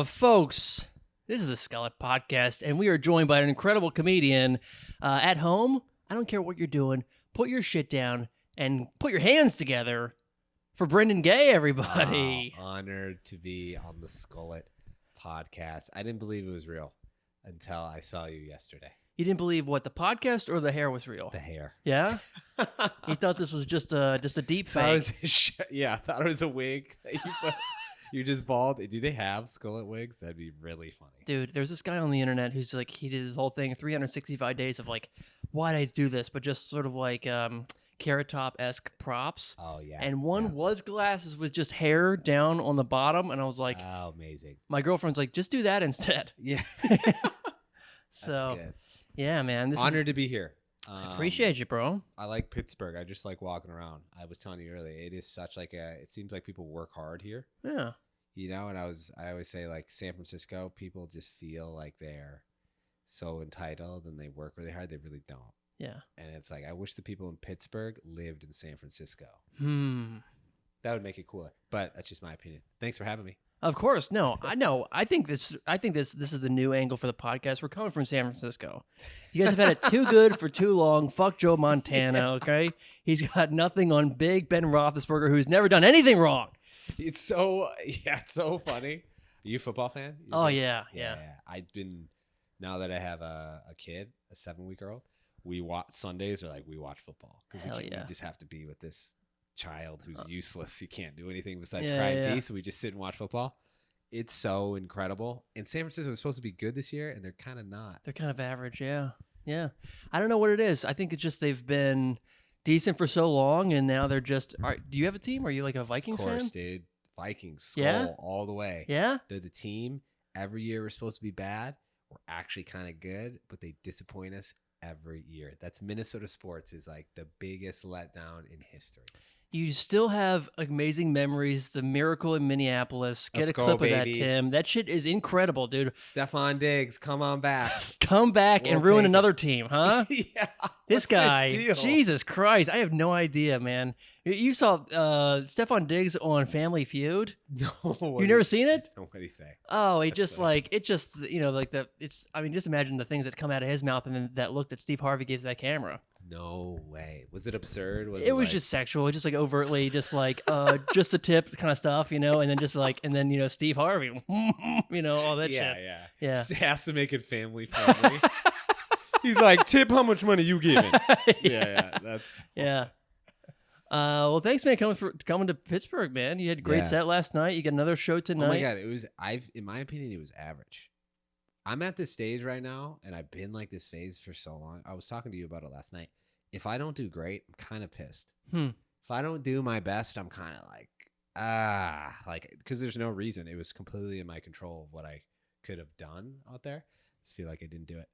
Folks, this is the Skullet podcast, and we are joined by an incredible comedian. At home, I don't care what you're doing, put your shit down and put your hands together for Brendan Gay, everybody. Honored to be on the Skullet podcast. I didn't believe it was real until I saw you yesterday. You didn't believe what, the podcast or the hair was real? The hair. Yeah? You thought this was just a deep fake? I thought it was a wig that you put. You're just bald. Do they have Skullet wigs? That'd be really funny. Dude, there's this guy on the internet who's like, he did his whole thing, 365 days of like, why'd I do this? But just sort of like Carrot Top-esque props. Oh, yeah. And one was glasses with just hair down on the bottom. And I was like, oh, amazing. My girlfriend's like, just do that instead. Yeah. So, that's good. Yeah, man. Honored to be here. I appreciate you, bro. I like Pittsburgh. I just like walking around. I was telling you earlier, it is such like it seems like people work hard here. Yeah. You know, and I always say like San Francisco, people just feel like they're so entitled and they work really hard. They really don't. Yeah. And it's like, I wish the people in Pittsburgh lived in San Francisco. That would make it cooler. But that's just my opinion. Thanks for having me. Of course. No, I know. I think this is the new angle for the podcast. We're coming from San Francisco. You guys have had it too good for too long. Fuck Joe Montana, okay? He's got nothing on Big Ben Roethlisberger, who's never done anything wrong. It's so funny. Are you a football fan? Yeah. I've been, now that I have a kid, a 7-week-old, we watch Sundays are like we watch football because we just have to be with this child who's useless. He can't do anything besides cry and pee, so we just sit and watch football. It's so incredible. And San Francisco was supposed to be good this year, and they're kind of not. They're kind of average, yeah. I don't know what it is. I think it's just they've been decent for so long, and now they're just. Do you have a team? Are you like a Vikings fan? Of course, dude. Vikings, Skull all the way. Yeah, they're the team. Every year we're supposed to be bad. We're actually kind of good, but they disappoint us every year. That's Minnesota sports is like the biggest letdown in history. You still have amazing memories. The miracle in Minneapolis. Get a clip of that, Tim. That shit is incredible, dude. Stefon Diggs, come on back. Come back and ruin another team, huh? Yeah. This guy, Jesus Christ. I have no idea, man. You saw Stefon Diggs on Family Feud? No. You've never seen it? What did he say? Oh, just imagine the things that come out of his mouth and then that look that Steve Harvey gives that camera. No way. Was it absurd? It was just sexual, just like overtly, just like just a tip kind of stuff, and then just like, and then Steve Harvey, all that shit. Yeah. Just has to make it family friendly. He's like, tip how much money you giving. Yeah. That's yeah. Well, thanks, man, coming to Pittsburgh, man. You had a great set last night. You got another show tonight. Oh my god, in my opinion, it was average. I'm at this stage right now, and I've been like this phase for so long. I was talking to you about it last night. If I don't do great, I'm kind of pissed. If I don't do my best, I'm kind of like, because there's no reason. It was completely in my control of what I could have done out there. I just feel like I didn't do it.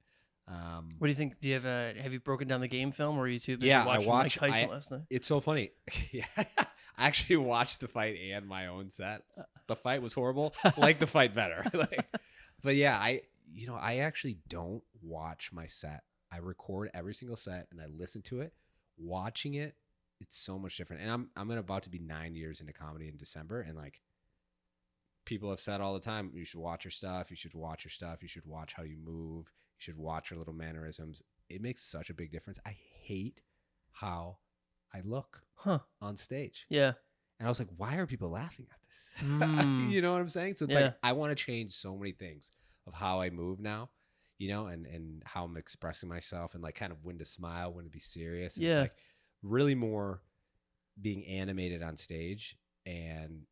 What do you think? Do you have you broken down the game film, or are you too busy watching Mike Tyson last night? It's so funny. Yeah, I actually watched the fight and my own set. The fight was horrible. Like the fight better. But yeah, I actually don't watch my set. I record every single set and I listen to it. Watching it, it's so much different. And I'm about to be 9 years into comedy in December, and like people have said all the time, you should watch your stuff. You should watch your stuff. You should watch how you move. You should watch your little mannerisms. It makes such a big difference. I hate how I look on stage. Yeah. And I was like, why are people laughing at this? You know what I'm saying? So it's like, I want to change so many things of how I move now, and how I'm expressing myself, and like kind of when to smile, when to be serious. And it's like really more being animated on stage, and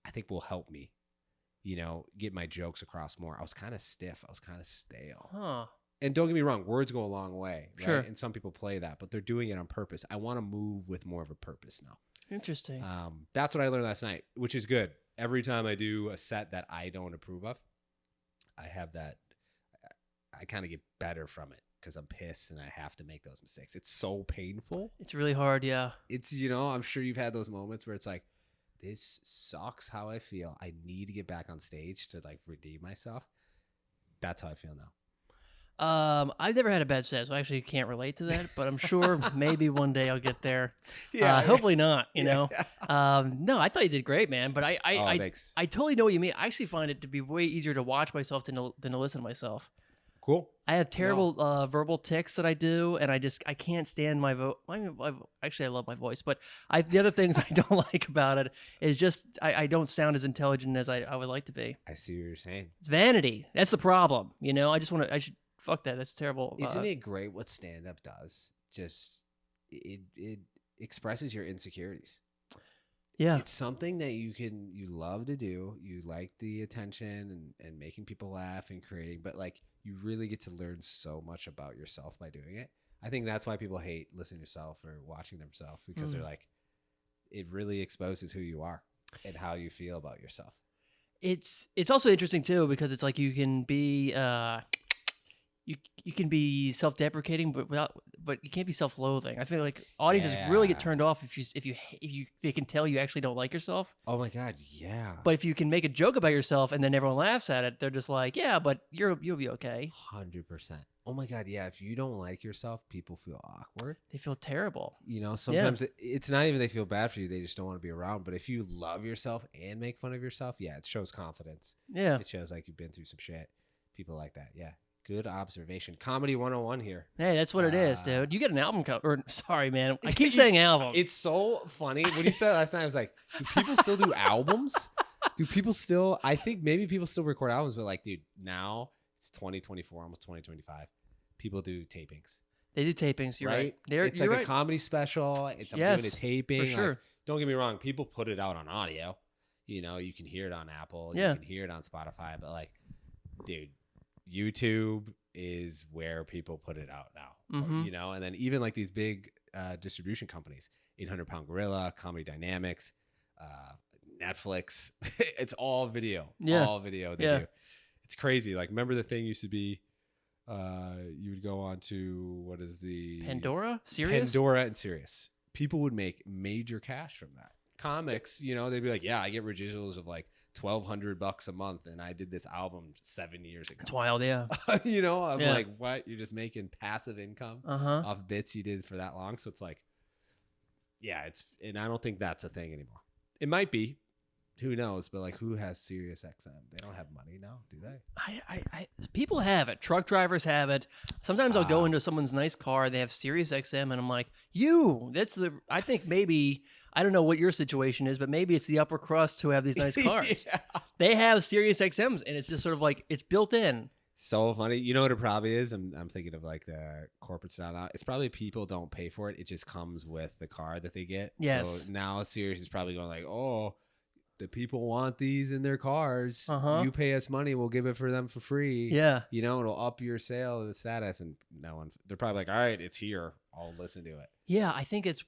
I think will help me, get my jokes across more. I was kind of stiff. I was kind of stale. And don't get me wrong, words go a long way. Right? Sure. And some people play that, but they're doing it on purpose. I want to move with more of a purpose now. Interesting. That's what I learned last night, which is good. Every time I do a set that I don't approve of, I have that. I kind of get better from it because I'm pissed and I have to make those mistakes. It's so painful. It's really hard, yeah. It's, I'm sure you've had those moments where it's like, this sucks how I feel. I need to get back on stage to like redeem myself. That's how I feel now. I've never had a bad set, so I actually can't relate to that. But I'm sure maybe one day I'll get there. Yeah. Hopefully not. You know. Yeah. No, I thought you did great, man. But Thanks. I totally know what you mean. I actually find it to be way easier to watch myself than to listen to myself. Cool. I have terrible verbal tics that I do, and I can't stand my voice. Actually, I love my voice, but the other things I don't like about it is just I don't sound as intelligent as I would like to be. I see what you're saying. It's vanity. That's the problem. You know, I should fuck that. That's terrible. Isn't it great what stand-up does? Just it expresses your insecurities. Yeah. It's something that you love to do. You like the attention and making people laugh and creating, but like you really get to learn so much about yourself by doing it. I think that's why people hate listening to yourself or watching themselves, because they're like, it really exposes who you are and how you feel about yourself. It's also interesting too, because it's like you can be you can be self-deprecating, but you can't be self-loathing. I feel like audiences really get turned off if they can tell you actually don't like yourself. Oh my God, yeah. But if you can make a joke about yourself and then everyone laughs at it, they're just like, yeah, but you'll be okay. 100%. Oh my God, yeah. If you don't like yourself, people feel awkward. They feel terrible. You know, sometimes it's not even they feel bad for you. They just don't want to be around. But if you love yourself and make fun of yourself, yeah, it shows confidence. Yeah. It shows like you've been through some shit. People like that. Yeah. Good observation. Comedy 101 here. Hey, that's what it is, dude. You get an album cover. Sorry, man. I keep saying album. It's so funny. When you said that last night, I was like, do people still do albums? Do people still? I think maybe people still record albums, but like, dude, now it's 2024, almost 2025. People do tapings. They do tapings. You're right. It's like a comedy special. It's I'm doing a taping. For sure. Like, don't get me wrong. People put it out on audio. You know, you can hear it on Apple. Yeah. You can hear it on Spotify. But like, dude, YouTube is where people put it out now. Mm-hmm. You know, and then even like these big distribution companies, 800 Pound Gorilla, Comedy Dynamics, Netflix. It's all video. Yeah. All video they do. It's crazy. Like, remember the thing used to be you would go on to, what is the Pandora? Sirius? Pandora and Sirius. People would make major cash from that. Comics, you know, they'd be like, yeah, I get residuals of like $1,200 a month, and I did this album 7 years ago. It's wild, yeah. You know, I'm like, what? You're just making passive income off bits you did for that long. So it's like, yeah, and I don't think that's a thing anymore. It might be. Who knows? But like, who has Sirius XM? They don't have money now, do they? People have it. Truck drivers have it. Sometimes I'll go into someone's nice car. They have Sirius XM, and I'm like, I think maybe, I don't know what your situation is, but maybe it's the upper crust who have these nice cars. They have Sirius XMs, and it's just sort of like, it's built in. So funny. You know what it probably is? I'm thinking of like the corporate style now. It's probably people don't pay for it. It just comes with the car that they get. Yes. So now Sirius is probably going like, oh, the people want these in their cars. You pay us money, we'll give it for them for free. Yeah. You know, it'll up your sale, the status, and they're probably like, all right, it's here. I'll listen to it. Yeah, I think it's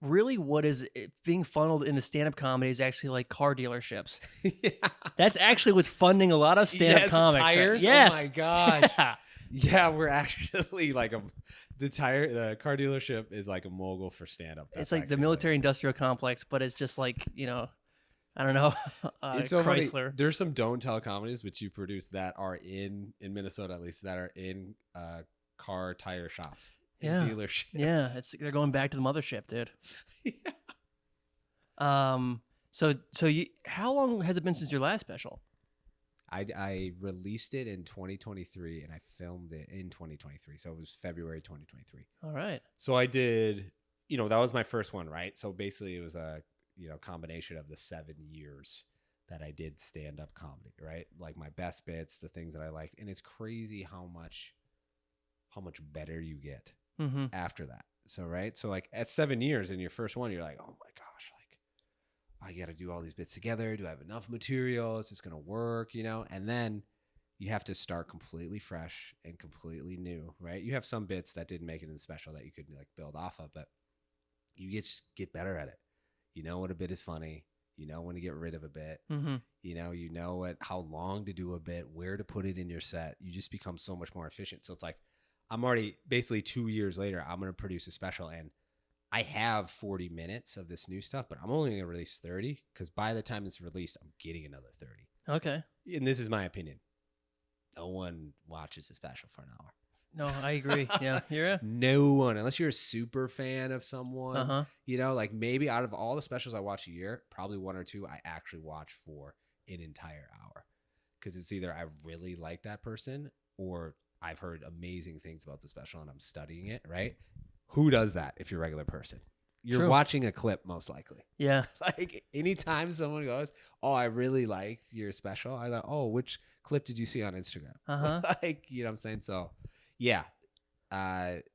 really what is being funneled into stand-up comedy is actually like car dealerships. Yeah. That's actually what's funding a lot of stand-up comics. Tires? Yes. Oh my gosh. Yeah. Yeah, we're actually like the car dealership is like a mogul for stand-up. It's like the military industrial complex, but it's just like, you know, I don't know. It's so funny. Chrysler. There's some Don't Tell comedies which you produce that are in Minnesota, at least, that are in car tire shops, dealerships. Yeah, they're going back to the mothership, dude. So you, how long has it been since your last special? I released it in 2023 and I filmed it in 2023, so it was February 2023. All right. So I did, you know, that was my first one, right? So basically, it was a combination of the 7 years that I did stand-up comedy, right? Like my best bits, the things that I liked. And it's crazy how much better you get after that. So, right? So like at 7 years in your first one, you're like, oh my gosh, like I got to do all these bits together. Do I have enough material? Is this going to work? You know? And then you have to start completely fresh and completely new, right? You have some bits that didn't make it in the special that you could like build off of, but you just get better at it. You know what a bit is funny. You know when to get rid of a bit. You know how long to do a bit, where to put it in your set. You just become so much more efficient. So it's like, I'm already basically 2 years later, I'm going to produce a special, and I have 40 minutes of this new stuff, but I'm only going to release 30 because by the time it's released, I'm getting another 30. Okay. And this is my opinion. no one watches a special for an hour. No, I agree. Yeah, you're. No one, unless you're a super fan of someone. Uh-huh. You know, like maybe out of all the specials I watch a year, probably one or two I actually watch for an entire hour, because it's either I really like that person or I've heard amazing things about the special and I'm studying it. Right? Who does that if you're a regular person? You're True. watching a clip most likely. Yeah. Like anytime someone goes, "Oh, I really liked your special," I thought, "Oh, which clip did you see on Instagram?" Like, you know what I'm saying? So, yeah,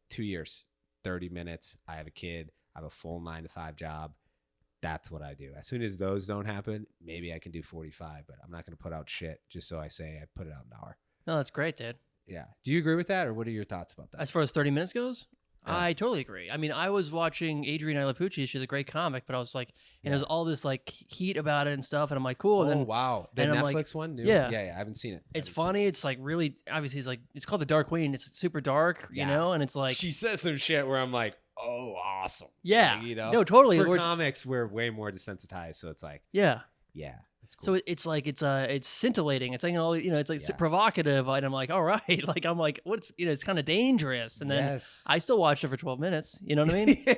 2 years, 30 minutes. I have a kid. I have a full 9-to-5 job. That's what I do. As soon as those don't happen, maybe I can do 45, but I'm not going to put out shit just so I say I put it out an hour. No, that's great, dude. Yeah. Do you agree with that, or what are your thoughts about that? As far as 30 minutes goes, Yeah. I totally agree. I mean, I was watching Adrienne Lapucci. She's a great comic, but I was like, and there's all this like heat about it and stuff, and I'm like, cool. And then Wow. The and I'm Netflix like, one? New? yeah. Yeah, I haven't seen it. it's funny. It's like really, obviously, it's called The Dark Queen. It's super dark, you Yeah. know, and it's like, She says some shit where I'm like, oh, awesome. yeah, Like, you know? no, totally. For Where it's- comics, we're way more desensitized, so it's like, yeah. yeah, it's cool. So it's like it's scintillating. It's like it's like Yeah. provocative, and I'm like, all right, like I'm like, what's it's kind of dangerous, and then Yes. I still watched it for 12 minutes. You know what I mean? Yeah,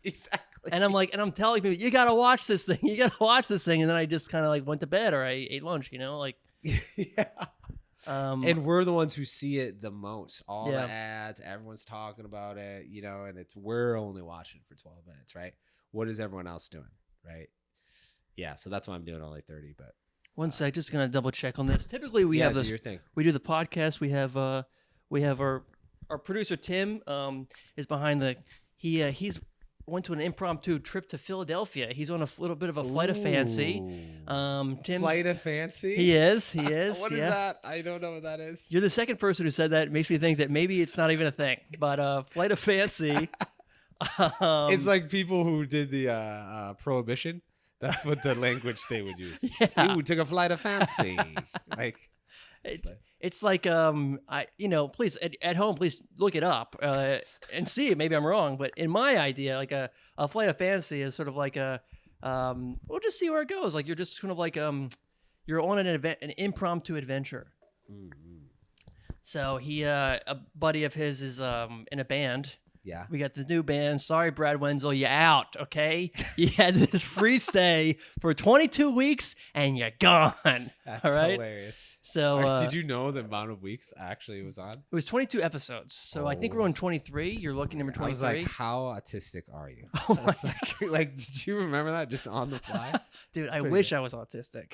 exactly. And I'm like, and I'm telling people, you gotta watch this thing, you gotta watch this thing, and then I just kind of like went to bed or I ate lunch, you know, like. Yeah. And we're the ones who see it the most. All Yeah. the ads, everyone's talking about it, you know, and we're only watching it for 12 minutes, right? What is everyone else doing, right? Yeah, so that's why I'm doing only 30, but One sec, just gonna double check on this. Typically, we have do this. your thing. We do the podcast. We have our producer Tim is behind the. He's went to an impromptu trip to Philadelphia. He's on a little bit of a flight of fancy. Tim's, Flight of fancy? He is. What is yeah. that? I don't know what that is. You're the second person who said that. It makes me think that maybe it's not even a thing. But flight of fancy. It's like people who did the prohibition. That's what the language they would use. Yeah. You took a flight of fancy. Like, It's like please at home, please look it up and see it. Maybe I'm wrong, but in my idea, like a flight of fancy is sort of like a we'll just see where it goes. Like you're just kind of like you're on an impromptu adventure. mm-hmm. So he a buddy of his is in a band. Yeah. We got the new band. Sorry, Brad Wenzel, you out, okay? You had this free stay for 22 weeks and you're gone. That's all right? hilarious. So Did you know the amount of weeks actually it was on? it was 22 episodes. So I think we're on 23. You're looking number 23. I was like, how autistic are you? Oh I was like, did you remember that just on the fly? Dude, It's I pretty wish good. I was autistic.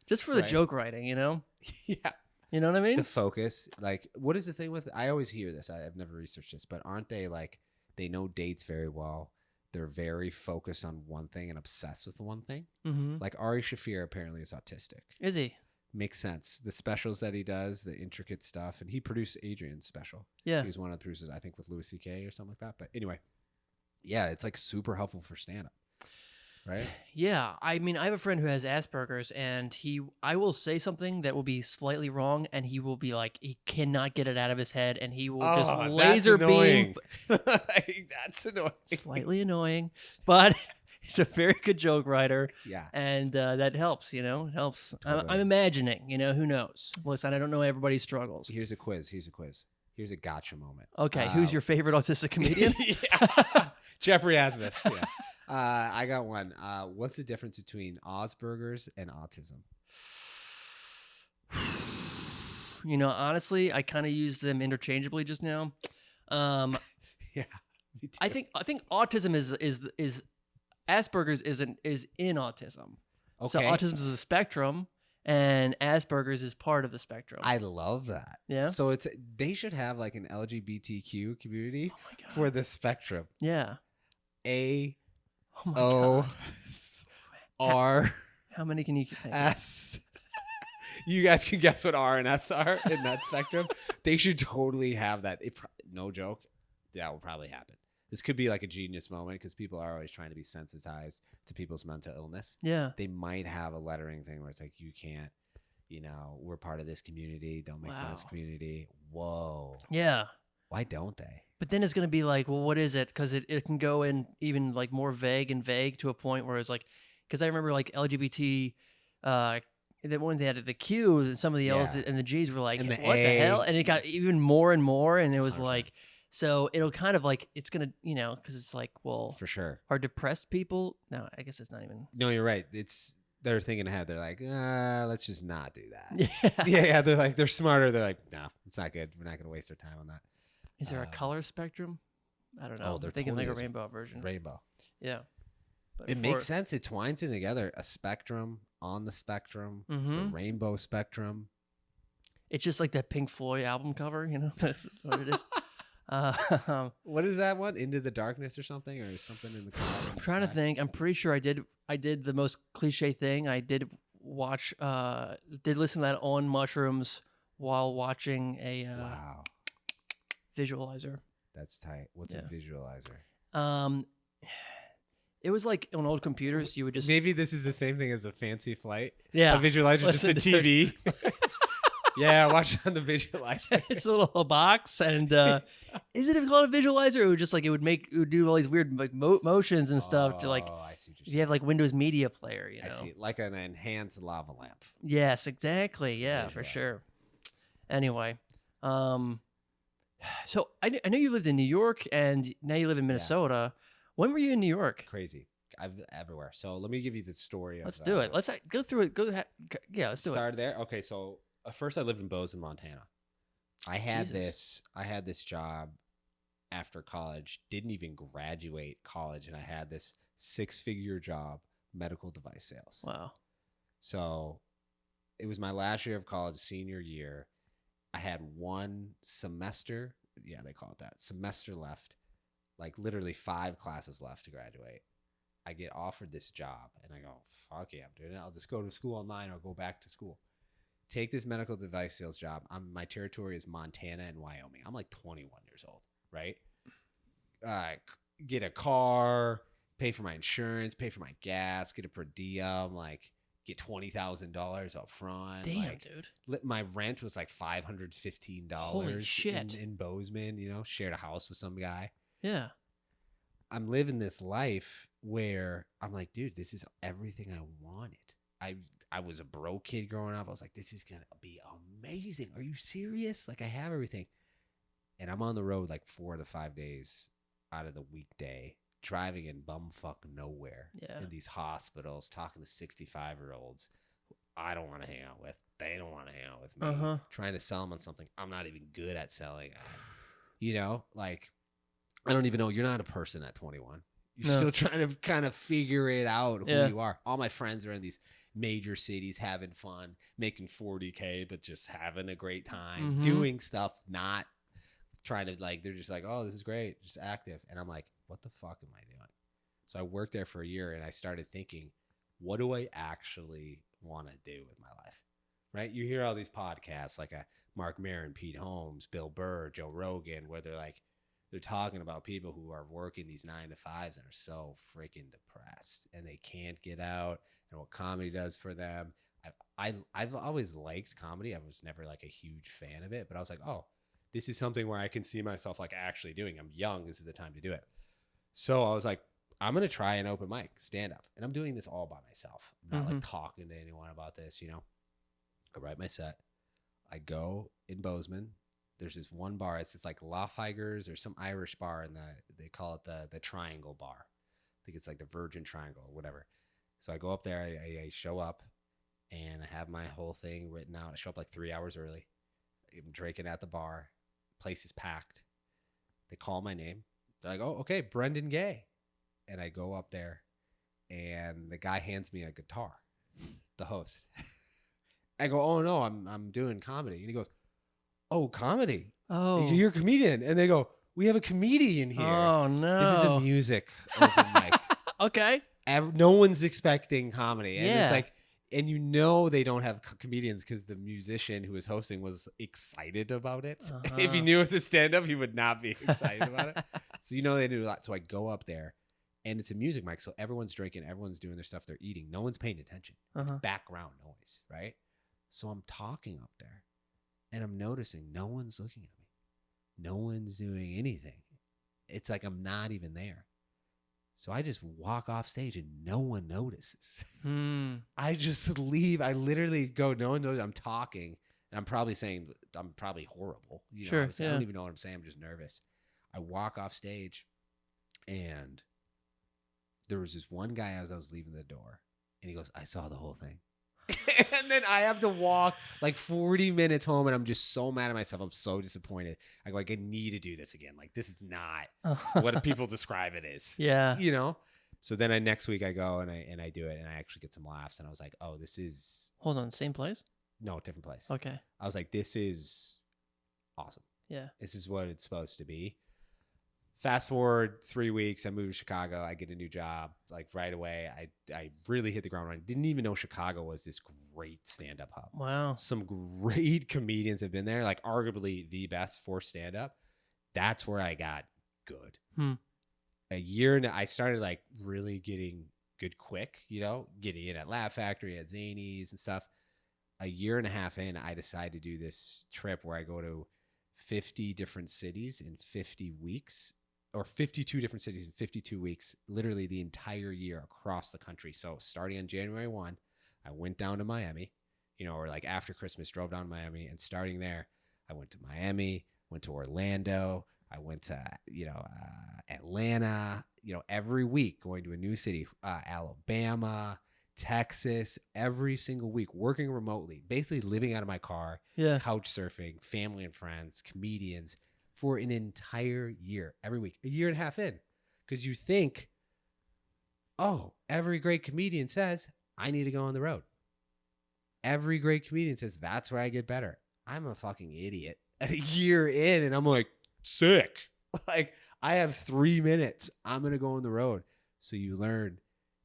Just for the Right. joke writing, you know? Yeah. You know what I mean? The focus. Like, what is the thing with, I always hear this. I've never researched this, but aren't they like, they know dates very well. They're very focused on one thing and obsessed with the one thing. Mm-hmm. Like Ari Shafir apparently is autistic. Is he? Makes sense. The specials that he does, the intricate stuff, and he produced Adrian's special. Yeah. He was one of the producers, I think, with Louis C.K. or something like that. But anyway, yeah, it's like super helpful for stand-up, right? Yeah. I mean, I have a friend who has Asperger's, and I will say something that will be slightly wrong, and he will be like, he cannot get it out of his head, and he will just laser beam. That's annoying. Slightly annoying, but he's a very good joke writer, Yeah. and that helps, you know? It helps. Totally. I'm imagining, you know, who knows? Listen, I don't know everybody's struggles. Here's a quiz. Here's a gotcha moment. Okay, who's your favorite autistic comedian? Yeah. Jeffrey Asmus. Yeah. I got one. What's the difference between Asperger's and autism? You know, honestly, I kind of used them interchangeably just now. Yeah. Me too. I think autism is Asperger's is in autism. So Okay. autism is a spectrum, and Asperger's is part of the spectrum. I love that. Yeah? So they should have like an LGBTQ community Oh my God. for the spectrum. Yeah. A Oh my O God. R How many can you think? S. You guys can guess what R and S are in that spectrum. They should totally have that. No joke. That will probably happen. This could be like a genius moment because people are always trying to be sensitized to people's mental illness. Yeah. They might have a lettering thing where it's like, you can't, we're part of this community. Don't make fun of this Wow. community. Whoa. Yeah. Why don't they? But then it's going to be like, well, what is it? Because it can go in even like more vague to a point where it's like, because I remember like LGBT the ones they had the Q's and some of the L's Yeah. and the G's were like, And the what A. the hell? And it got even more and more, and it was 100%. like, so it'll kind of like, it's gonna, because it's like, well, For sure. are depressed people? No, I guess it's not even. No, you're right. They're thinking ahead. They're like, let's just not do that. Yeah. Yeah. They're smarter. They're like, no, it's not good. We're not going to waste our time on that. Is there a color spectrum? I don't know. there I'm thinking totally like a is. rainbow version. Rainbow. Yeah. But It makes sense. It twines in together. A spectrum on the spectrum, the rainbow spectrum. It's just like that Pink Floyd album cover, That's what it is. What is that one? Into the Darkness or something? Or something in the cloud? I'm trying to think. I'm pretty sure I did the most cliche thing. I did listen to that on mushrooms while watching a Wow. visualizer. That's tight. What's a visualizer? It was like on old computers, you would just Maybe this is the same thing as a fancy flight. Yeah. A visualizer, just a Listen to TV. Yeah, watch it on the visualizer. it's a little box, and is it called a visualizer? It would just like it would do all these weird like motions and stuff to like I see what you're if you have like Windows Media Player, I see. Like an enhanced lava lamp. Yes, exactly. Yeah, for Visualizer. sure. Anyway, so I know you lived in New York and now you live in Minnesota. When were you in New York? Crazy. I've everywhere. So let me give you the story of Let's do it. Let's go through it. Yeah, let's do it. Start there. Okay, so first I lived in Bozeman, Montana. I had this job after college. Didn't even graduate college, and I had this 6-figure job, medical device sales. Wow. So it was my last year of college, senior year. I had one semester. Yeah, they call it that. Semester left. Like literally 5 classes left to graduate. I get offered this job and I go, fuck yeah, I'm doing it. I'll just go to school online or go back to school. Take this medical device sales job. My territory is Montana and Wyoming. I'm like 21 years old, right? Get a car, pay for my insurance, pay for my gas, get a per diem, like get $20,000 up front. Damn, like, dude. My rent was like $515 Holy shit. in Bozeman, shared a house with some guy. Yeah. I'm living this life where I'm like, dude, this is everything I wanted. I was a broke kid growing up. I was like, this is going to be amazing. Are you serious? Like, I have everything. And I'm on the road like 4 to 5 days out of the weekday, driving in bumfuck nowhere in these hospitals, talking to 65-year-olds I don't want to hang out with. They don't want to hang out with me. Trying to sell them on something I'm not even good at selling. Like, I don't even know. You're not a person at 21. You're still trying to kind of figure it out who you are. All my friends are in these major cities having fun, making $40K, but just having a great time, doing stuff, not trying to like, they're just like, oh, this is great, just active. And I'm like, what the fuck am I doing? So I worked there for a year and I started thinking, what do I actually want to do with my life? Right? You hear all these podcasts like a Mark Maron, Pete Holmes, Bill Burr, Joe Rogan, where they're talking about people who are working these 9-to-5s and are so freaking depressed and they can't get out and what comedy does for them. I've always liked comedy. I was never like a huge fan of it, but I was like, oh, this is something where I can see myself like actually doing. I'm young. This is the time to do it. So I was like, I'm going to try an open mic, stand up. And I'm doing this all by myself. I'm not like talking to anyone about this, I write my set. I go in Bozeman. There's this one bar. It's just like Lafigers or some Irish bar, and they call it the Triangle Bar. I think it's like the Virgin Triangle or whatever. So I go up there. I show up, and I have my whole thing written out. I show up like 3 hours early. I'm drinking at the bar. Place is packed. They call my name. They're like, "Oh, okay, Brendan Gay," and I go up there, and the guy hands me a guitar. The host. I go, "Oh no, I'm doing comedy," and he goes, "Oh, comedy? Oh, you're a comedian?" And they go, "We have a comedian here." Oh no, this is a music open mic. Okay, no one's expecting comedy, and it's like, and they don't have comedians because the musician who was hosting was excited about it. If he knew it was a stand-up, he would not be excited about it. So they do a lot. So I go up there, and it's a music mic, so everyone's drinking, everyone's doing their stuff, they're eating, no one's paying attention. It's background noise, right? So I'm talking up there. And I'm noticing no one's looking at me. No one's doing anything. It's like I'm not even there. So I just walk off stage and no one notices. Hmm. I just leave. I literally go, no one knows I'm talking. And I'm probably saying, I'm probably horrible. You know, Sure, obviously, I yeah. don't even know what I'm saying. I'm just nervous. I walk off stage and there was this one guy as I was leaving the door. And he goes, I saw the whole thing. And then I have to walk like 40 minutes home and I'm just so mad at myself. I'm so disappointed. I go, I need to do this again. Like, this is not what people describe it as. Yeah. You know? So then next week I go and I do it and I actually get some laughs. And I was like, oh, this is... Hold on, same place? No, different place. Okay. I was like, this is awesome. Yeah. This is what it's supposed to be. Fast forward 3 weeks, I moved to Chicago. I get a new job like right away. I really hit the ground running. Didn't even know Chicago was this great stand-up hub. Wow. Some great comedians have been there, like arguably the best for stand-up. That's where I got good. A year and I started like really getting good quick, you know, getting in at Laugh Factory, at Zanies and stuff. A year and a half in, I decided to do this trip where I go to 50 different cities in 50 weeks. Or 52 different cities in 52 weeks, literally the entire year across the country. So starting on January 1, I went down to Miami, you know, or like after Christmas, drove down to Miami. And starting there, I went to Miami, went to Orlando. I went to, you know, Atlanta, you know, every week going to a new city, Alabama, Texas, every single week, working remotely, basically living out of my car, couch surfing, family and friends, comedians, for an entire year, every week, a year and a half in. Because you think, oh, every great comedian says, I need to go on the road. Every great comedian says, that's where I get better. I'm a fucking idiot at a year in, and I'm like, sick. Like, I have 3 minutes. I'm going to go on the road. So you learn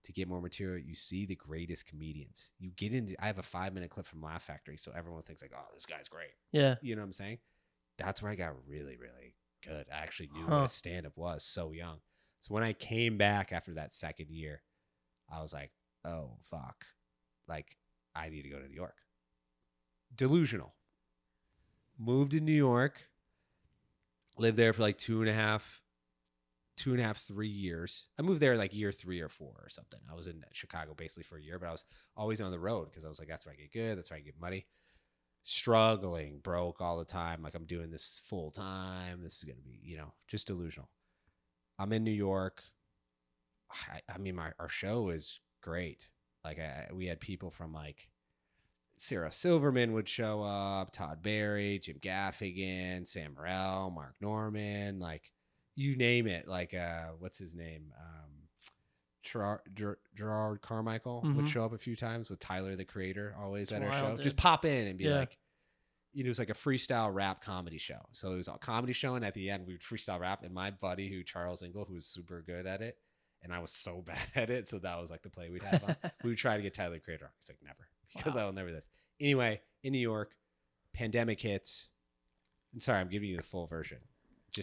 to get more material. You see the greatest comedians. You get into, I have a 5-minute clip from Laugh Factory, so everyone thinks like, oh, this guy's great. Yeah. You know what I'm saying? That's where I got really, really good. I actually knew what a stand-up was so young. So when I came back after that second year, I was like, oh, fuck. Like, I need to go to New York. Delusional. Moved to New York. Lived there for like 3 years. I moved there like year 3 or 4 or something. I was in Chicago basically for a year, but I was always on the road because I was like, that's where I get good. That's where I get money. Struggling, broke all the time. Like, I'm doing this full time. This is going to be, you know, just delusional. I'm in New York. I mean, our show is great. Like, we had people from like Sarah Silverman would show up, Todd Barry, Jim Gaffigan, Sam Morrell, Mark Norman, like you name it. Like, what's his name? Gerard Carmichael would show up a few times with Tyler, the Creator, always at our show. Dude. Just pop in and be like, you know, it was like a freestyle rap comedy show. So it was a comedy show, and at the end we would freestyle rap. And my buddy, Charles Engel, who was super good at it, and I was so bad at it, so that was like the play we'd have on. We would try to get Tyler, the Creator on. He's like, never, because I will never this. Anyway, in New York, pandemic hits. And sorry, I'm giving you the full version.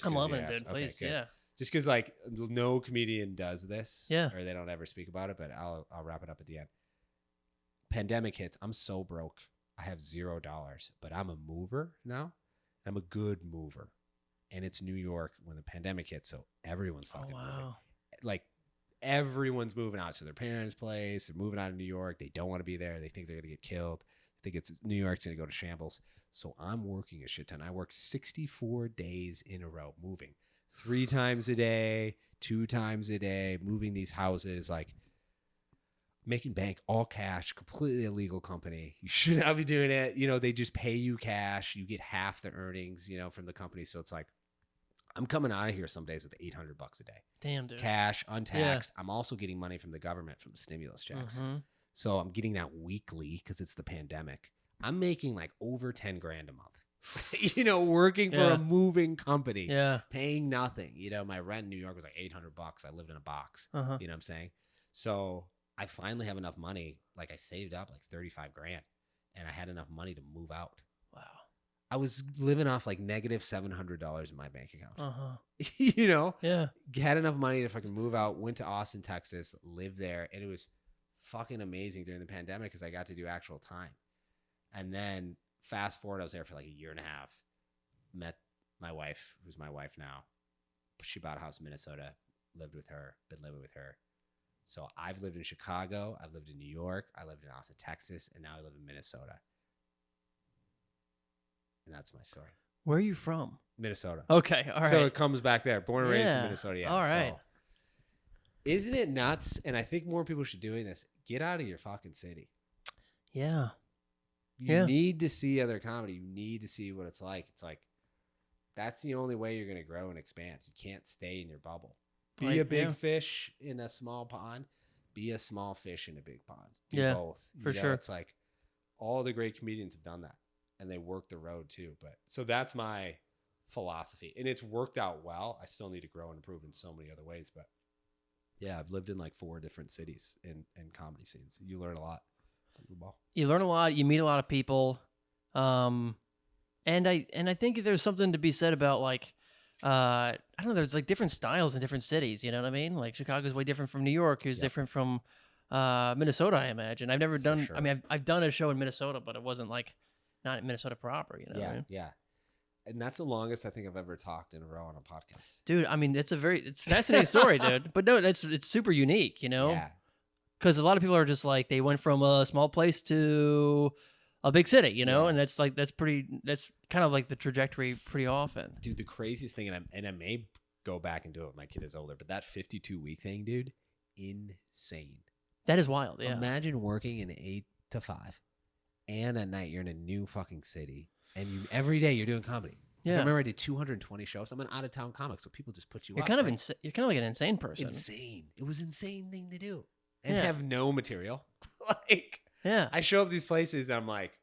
I'm loving it, dude. Please, yeah. Just because like no comedian does this, or they don't ever speak about it, but I'll wrap it up at the end. Pandemic hits. I'm so broke. I have $0, but I'm a mover now. I'm a good mover, and it's New York when the pandemic hits, so everyone's fucking moving. Like, everyone's moving out to their parents' place. They're moving out of New York. They don't want to be there. They think they're gonna get killed. They think New York's gonna go to shambles. So I'm working a shit ton. I work 64 days in a row, moving 3 times a day, 2 times a day, moving these houses, like making bank, all cash, completely illegal company. You should not be doing it. You know, they just pay you cash. You get half the earnings, you know, from the company. So it's like, I'm coming out of here some days with $800 a day. Damn, dude. Cash, untaxed. Yeah. I'm also getting money from the government from the stimulus checks. So I'm getting that weekly because it's the pandemic. I'm making like over 10 grand a month, you know, working for a moving company, paying nothing. You know, my rent in New York was like $800. I lived in a box, you know what I'm saying? So I finally have enough money. Like, I saved up like 35 grand and I had enough money to move out. Wow. I was living off like negative $700 in my bank account, you know? Yeah. Had enough money to fucking move out, went to Austin, Texas, lived there. And it was fucking amazing during the pandemic because I got to do actual time. And then fast forward, I was there for like a year and a half, met my wife, who's my wife now. She bought a house in Minnesota, lived with her, been living with her. So I've lived in Chicago, I've lived in New York, I lived in Austin, Texas, and now I live in Minnesota. And that's my story. Where are you from? Minnesota. Okay, all right. So it comes back there. Born and raised in Yeah, Minnesota. Yeah. all right. So, isn't it nuts? And I think more people should be doing this. Get out of your fucking city. Yeah. You need to see other comedy. You need to see what it's like. It's like, that's the only way you're going to grow and expand. You can't stay in your bubble. Be a big fish in a small pond. Be a small fish in a big pond. Do both. For sure. It's like all the great comedians have done that. And they work the road too. But so that's my philosophy. And it's worked out well. I still need to grow and improve in so many other ways. But yeah, I've lived in like 4 different cities in comedy scenes. You learn a lot. You learn a lot. You meet a lot of people. And I think there's something to be said about like, I don't know, there's like different styles in different cities. You know what I mean? Like Chicago's way different from New York. It's different from Minnesota, I imagine. I've never done, sure. I mean, I've done a show in Minnesota, but it wasn't like, not in Minnesota proper, you know what I mean? Yeah. And that's the longest I think I've ever talked in a row on a podcast. Dude, I mean, it's a fascinating story, dude. But no, it's super unique, you know? Yeah. Because a lot of people are just like, they went from a small place to a big city, you know? And that's kind of like the trajectory pretty often. Dude, the craziest thing, and I may go back and do it, my kid is older, but that 52-week thing, dude, insane. That is wild, yeah. Imagine working an 8 to 5. And at night, you're in a new fucking city. And every day you're doing comedy. Yeah. I remember I did 220 shows. I'm an out-of-town comic, so people just put you You're up. kind of insane. You're kind of like an insane person. Insane. It was an insane thing to do. And have no material. Like, yeah. I show up these places and I'm like,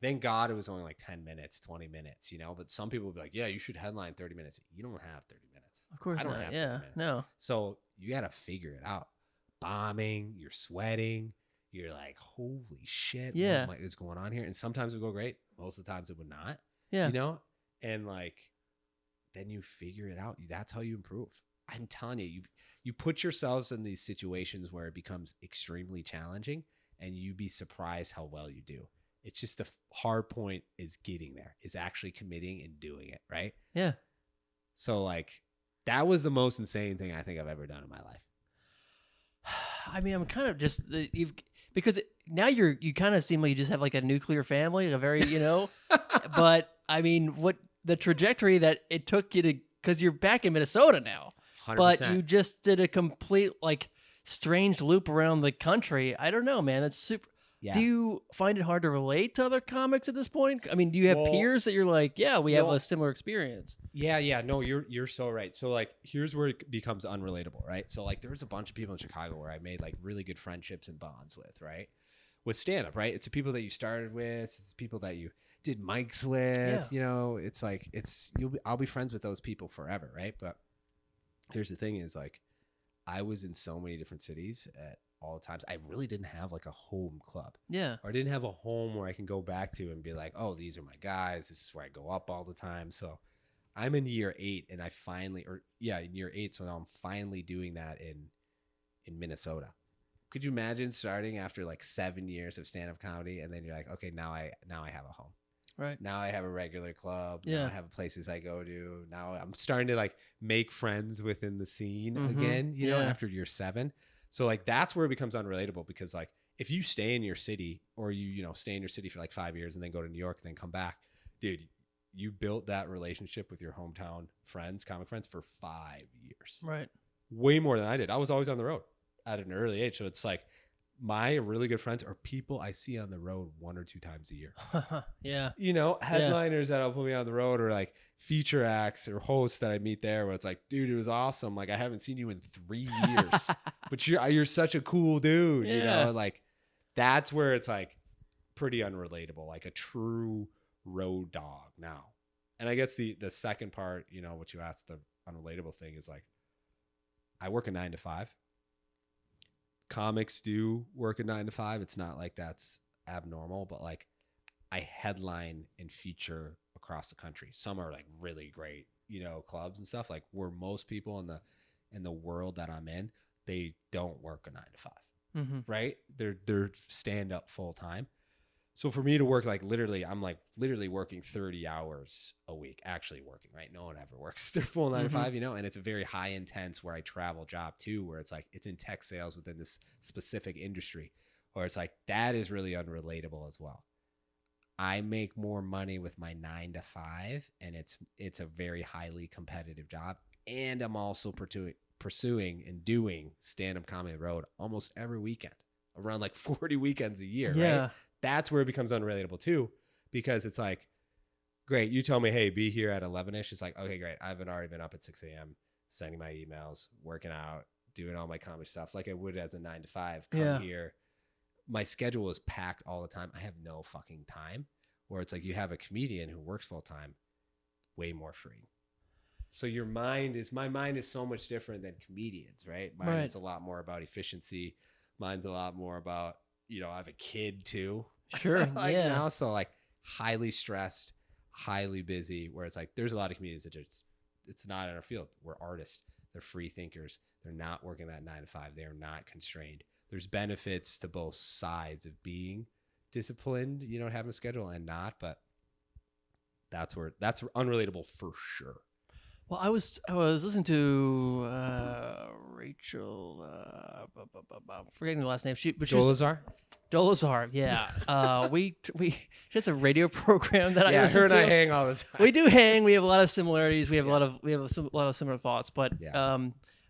thank God it was only like 10 minutes, 20 minutes, you know? But some people will be like, yeah, you should headline 30 minutes. You don't have 30 minutes. Of course I don't not. have 30 minutes. No. So you got to figure it out. Bombing, you're sweating. You're like, holy shit, what is going on here? And sometimes it would go great. Most of the times it would not. Yeah. You know? And like, then you figure it out. That's how you improve. I'm telling you, you put yourselves in these situations where it becomes extremely challenging and you'd be surprised how well you do. It's just the hard point is getting there, is actually committing and doing it, right? Yeah. So like, that was the most insane thing I think I've ever done in my life. I mean, I'm kind of just because now you kind of seem like you just have like a nuclear family, like a very, you know, but I mean, what the trajectory that it took you to, because you're back in Minnesota now, 100%. but you just did a complete like strange loop around the country. I don't know, man. That's super. Yeah. Do you find it hard to relate to other comics at this point? I mean, do you have peers that you're like, yeah, we have a similar experience? Yeah. No, you're so right. So like, here's where it becomes unrelatable, right? So like, there's a bunch of people in Chicago where I made like really good friendships and bonds with, right? With stand-up, right? It's the people that you started with. It's the people that you did mics with. Yeah. You know, it's like, I'll be friends with those people forever, right? But here's the thing is like, I was in so many different cities at all the times. I really didn't have like a home club. Yeah. Or I didn't have a home where I can go back to and be like, oh, these are my guys. This is where I go up all the time. So I'm in year 8 and in year 8. So now I'm finally doing that in Minnesota. Could you imagine starting after like 7 years of stand-up comedy and then you're like, okay, now I have a home. Right. Now I have a regular club. Yeah. Now I have places I go to. Now I'm starting to like make friends within the scene again, you know, after year 7. So like, that's where it becomes unrelatable because like, if you stay in your city or you stay in your city for like 5 years and then go to New York and then come back, dude, you built that relationship with your hometown friends, comic friends for 5 years. Right. Way more than I did. I was always on the road at an early age. So it's like, my really good friends are people I see on the road 1 or 2 times a year. Yeah. You know, headliners that'll put me on the road or like feature acts or hosts that I meet there where it's like, dude, it was awesome. Like, I haven't seen you in 3 years, but you're such a cool dude, you know, like that's where it's like pretty unrelatable, like a true road dog now. And I guess the second part, you know, what you asked, the unrelatable thing is like, I work a 9 to 5. Comics do work a 9 to 5. It's not like that's abnormal, but like I headline and feature across the country. Some are like really great, you know, clubs and stuff. Like where most people in the world that I'm in, they don't work a 9 to 5, right? They're stand up full time. So for me to work like literally, I'm like literally working 30 hours a week, actually working, right? No one ever works their full 9 to 5, you know, and it's a very high intense where I travel job too, where it's like, it's in tech sales within this specific industry, where it's like, that is really unrelatable as well. I make more money with my 9 to 5, and it's a very highly competitive job. And I'm also pursuing and doing stand-up comedy on the road almost every weekend, around like 40 weekends a year, right? That's where it becomes unrelatable too, because it's like, great, you tell me, hey, be here at 11ish. It's like, okay, great. I've already been up at 6 a.m. sending my emails, working out, doing all my comedy stuff like I would as a 9 to 5. Come here. My schedule is packed all the time. I have no fucking time. Where it's like you have a comedian who works full time, way more free. So my mind is so much different than comedians, right? Mine is a lot more about efficiency. Mine's a lot more about, I have a kid too. Sure. Now, so like highly stressed, highly busy, where it's like, there's a lot of comedians that just, it's not in our field. We're artists. They're free thinkers. They're not working that 9 to 5. They are not constrained. There's benefits to both sides of being disciplined, having a schedule and not, but that's unrelatable for sure. Well, I was listening to Rachel, I'm forgetting the last name. Dolezal? Dolezal, yeah. We she has a radio program that I listen her and to. I hang all the time. We do hang. We have a lot of similarities. We have a lot of similar thoughts. But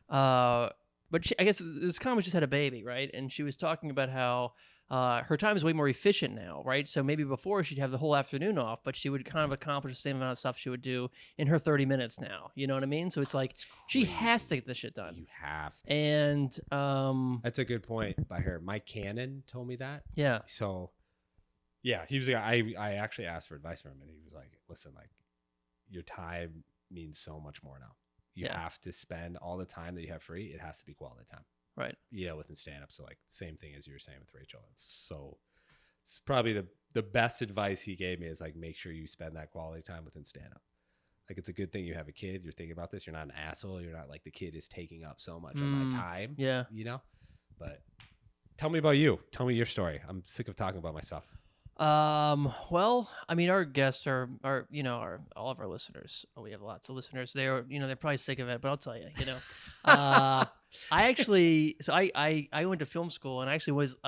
but I guess this comic just had a baby, right? And she was talking about how her time is way more efficient now, right? So maybe before she'd have the whole afternoon off, but she would kind of accomplish the same amount of stuff she would do in her 30 minutes now. You know what I mean? So it's like she has to get this shit done. You have to. And that's a good point by her. Mike Cannon told me that. Yeah. So yeah, he was like, I actually asked for advice from him, and he was like, listen, like your time means so much more now. You have to spend all the time that you have free. It has to be quality time. Right. Within stand-up. So like the same thing as you were saying with Rachel. It's probably the best advice he gave me is like, make sure you spend that quality time within stand-up. Like, it's a good thing you have a kid. You're thinking about this. You're not an asshole. You're not like the kid is taking up so much of my time. Yeah. But tell me about you. Tell me your story. I'm sick of talking about myself. Well, I mean, our guests are all of our listeners. We have lots of listeners. They're probably sick of it, but I'll tell you, I went to film school, and I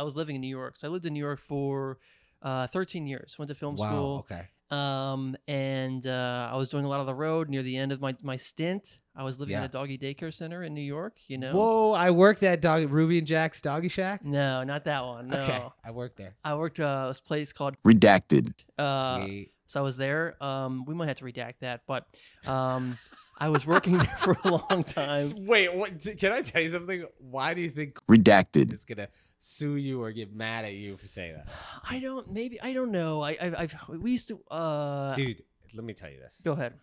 was living in New York. So I lived in New York for 13 years. Went to film school. Okay. And I was doing a lot of the road near the end of my stint. I was living in a doggy daycare center in New York, Whoa, I worked at Ruby and Jack's Doggy Shack? No, not that one. No. Okay, I worked there. I worked this place called Redacted. Sweet. So I was there. We might have to redact that, but I was working there for a long time. Wait, what? Can I tell you something? Why do you think Redacted is gonna sue you or get mad at you for saying that? I don't know. We used to. Dude, let me tell you this. Go ahead.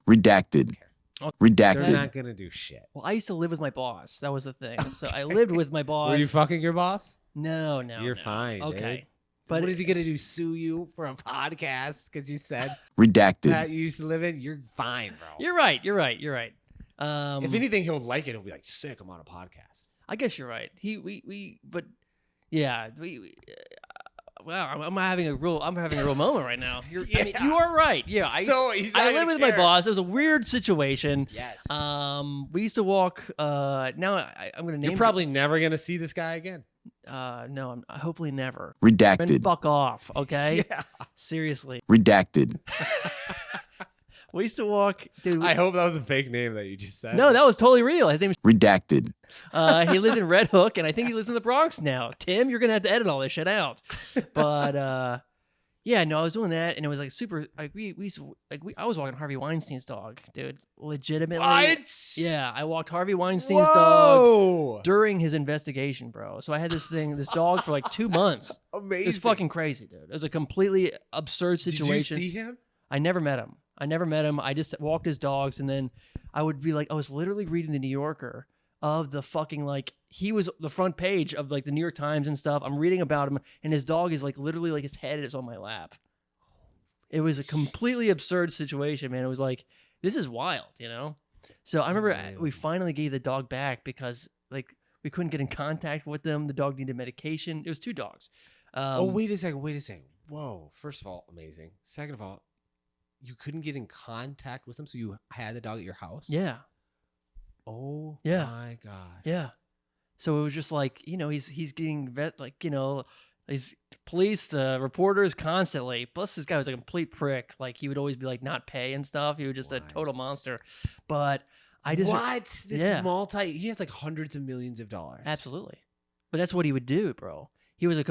Redacted. They're Redacted. not gonna do shit. Well, I used to live with my boss. That was the thing. So I lived with my boss. Were you fucking your boss? No. You're fine. Okay. Dude. But what is he gonna do? Sue you for a podcast because you said Redacted. that you used to live in? You're fine, bro. You're right. If anything, he'll like it. He'll be like, "Sick, I'm on a podcast." I guess you're right. Wow, I'm having a real moment right now. I mean, you are right. Yeah, I live with my boss. It was a weird situation. Yes. We used to walk. Now I'm gonna name. You're probably never gonna see this guy again. No, I'm hopefully never. Redacted. And fuck off, okay? Yeah. Seriously. Redacted. We used to walk, dude. I hope that was a fake name that you just said. No, that was totally real. His name is Redacted. He lived in Red Hook, and I think he lives in the Bronx now. Tim, you're gonna have to edit all this shit out. But yeah, no, I was doing that, and it was like super. Like I was walking Harvey Weinstein's dog, dude. Legitimately. What? Yeah, I walked Harvey Weinstein's dog during his investigation, bro. So I had this dog for like 2 months. Amazing. It was fucking crazy, dude. It was a completely absurd situation. Did you see him? I never met him. I just walked his dogs, and then I would be like, I was literally reading the New Yorker of the fucking, like, he was the front page of like the New York Times and stuff. I'm reading about him, and his dog is like literally like his head is on my lap. It was a completely absurd situation, man. It was like, this is wild, So I remember we finally gave the dog back because like we couldn't get in contact with them. The dog needed medication. It was 2 dogs. Wait a second. Whoa. First of all, amazing. Second of all, you couldn't get in contact with him, so you had the dog at your house? Yeah. Oh Yeah. my gosh. Yeah. So it was just like, he's getting he's police, the reporters constantly. Plus this guy was a complete prick. Like he would always be like not pay and stuff. He was just a total monster. But I just What? This he has like hundreds of millions of dollars. Absolutely. But that's what he would do, bro. He was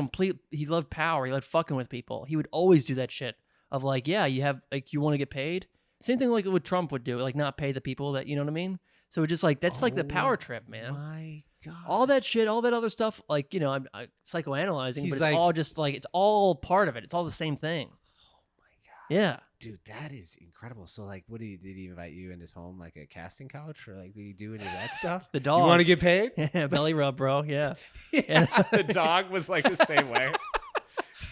he loved power. He loved fucking with people. He would always do that shit of like, yeah, you want to get paid. Same thing like what Trump would do, like not pay the people that, you know what I mean? So just like, that's like the power trip, man. My God. All that shit, all that other stuff, like, I'm psychoanalyzing, but it's like, all just like, it's all part of it. It's all the same thing. Oh my God. Yeah. Dude, that is incredible. So like, did he invite you in his home, like a casting couch, or like did he do any of that stuff? The dog. You want to get paid? Yeah, belly rub, bro. Yeah. Yeah. The dog was like the same way.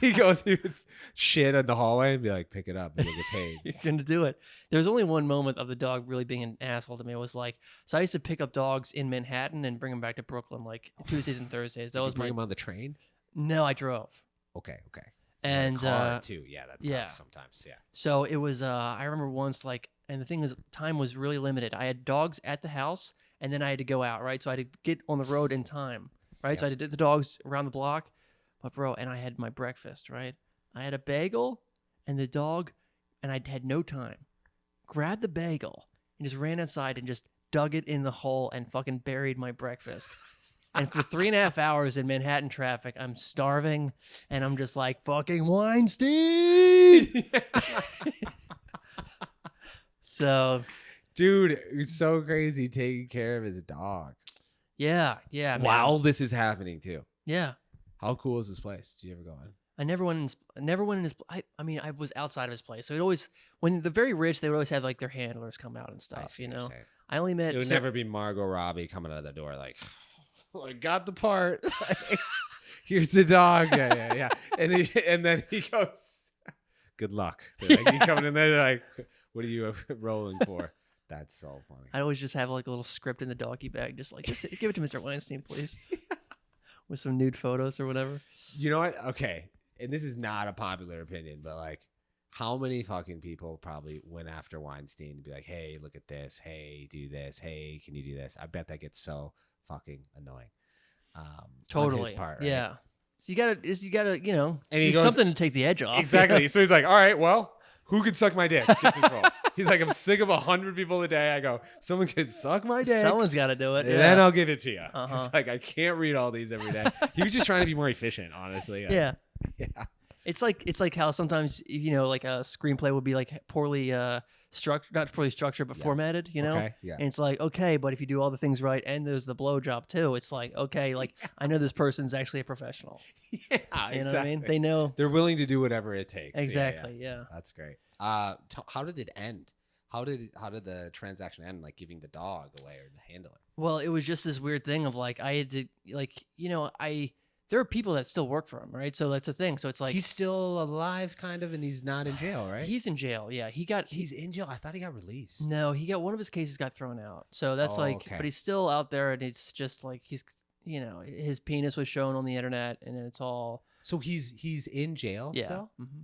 He would shit in the hallway and be like, pick it up and you'll get paid. You're going to do it. There's only one moment of the dog really being an asshole to me. It was like, so I used to pick up dogs in Manhattan and bring them back to Brooklyn like Tuesdays and Thursdays. That was bring him on the train? No, I drove. Okay. And car too. Yeah, that sucks sometimes. Yeah. So it was, I remember once and the thing is, time was really limited. I had dogs at the house and then I had to go out, right? So I had to get on the road in time, right? So I had to get the dogs around the block. But bro, and I had my breakfast, right? I had a bagel and the dog, and I had no time. Grabbed the bagel and just ran inside and just dug it in the hole and fucking buried my breakfast. And for 3.5 hours in Manhattan traffic, I'm starving and I'm just like, fucking Weinstein! So. Dude, it's so crazy taking care of his dog. Yeah, man. While this is happening too. Yeah. How cool is this place? Do you ever go in? I never went in his. I mean, I was outside of his place, so it always, when the very rich, they would always have like their handlers come out and stuff. I only met. It would never be Margot Robbie coming out of the door like, oh, I got the part. Here's the dog. Yeah. And then he goes, good luck. They're like, you coming in there? They're like, what are you rolling for? That's so funny. I always just have like a little script in the doggy bag, just give it to Mr. Weinstein, please. With some nude photos or whatever. You know what? Okay. And this is not a popular opinion, but like, how many fucking people probably went after Weinstein to be like, hey, look at this. Hey, do this. Hey, can you do this? I bet that gets so fucking annoying. Totally. On his part, right? Yeah. So you gotta, and he do goes, something to take the edge off. Exactly. So he's like, all right, well, who could suck my dick? Gets his role. He's like, I'm sick of 100 people a day. I go, someone could suck my dick. Someone's got to do it. And then I'll give it to you. Uh-huh. It's like, I can't read all these every day. He was just trying to be more efficient, honestly. Yeah. Yeah. It's like how sometimes, like a screenplay would be like poorly structured, not poorly structured, but formatted, Okay. Yeah. And it's like, okay, but if you do all the things right and there's the blowjob too, it's like, okay, like I know this person's actually a professional. Yeah, you know what I mean? They know. They're willing to do whatever it takes. Exactly. Yeah. That's great. How did it end? How did the transaction end? Like giving the dog away or the handler? Well, it was just this weird thing of like, I had to there are people that still work for him, right? So that's the thing. So it's like he's still alive, kind of, and he's not in jail, right? He's in jail. Yeah, he's in jail. I thought he got released. No, he got one of his cases got thrown out. So that's okay. But he's still out there, and it's just like he's, his penis was shown on the internet, and it's all. So he's in jail still. Mm-hmm.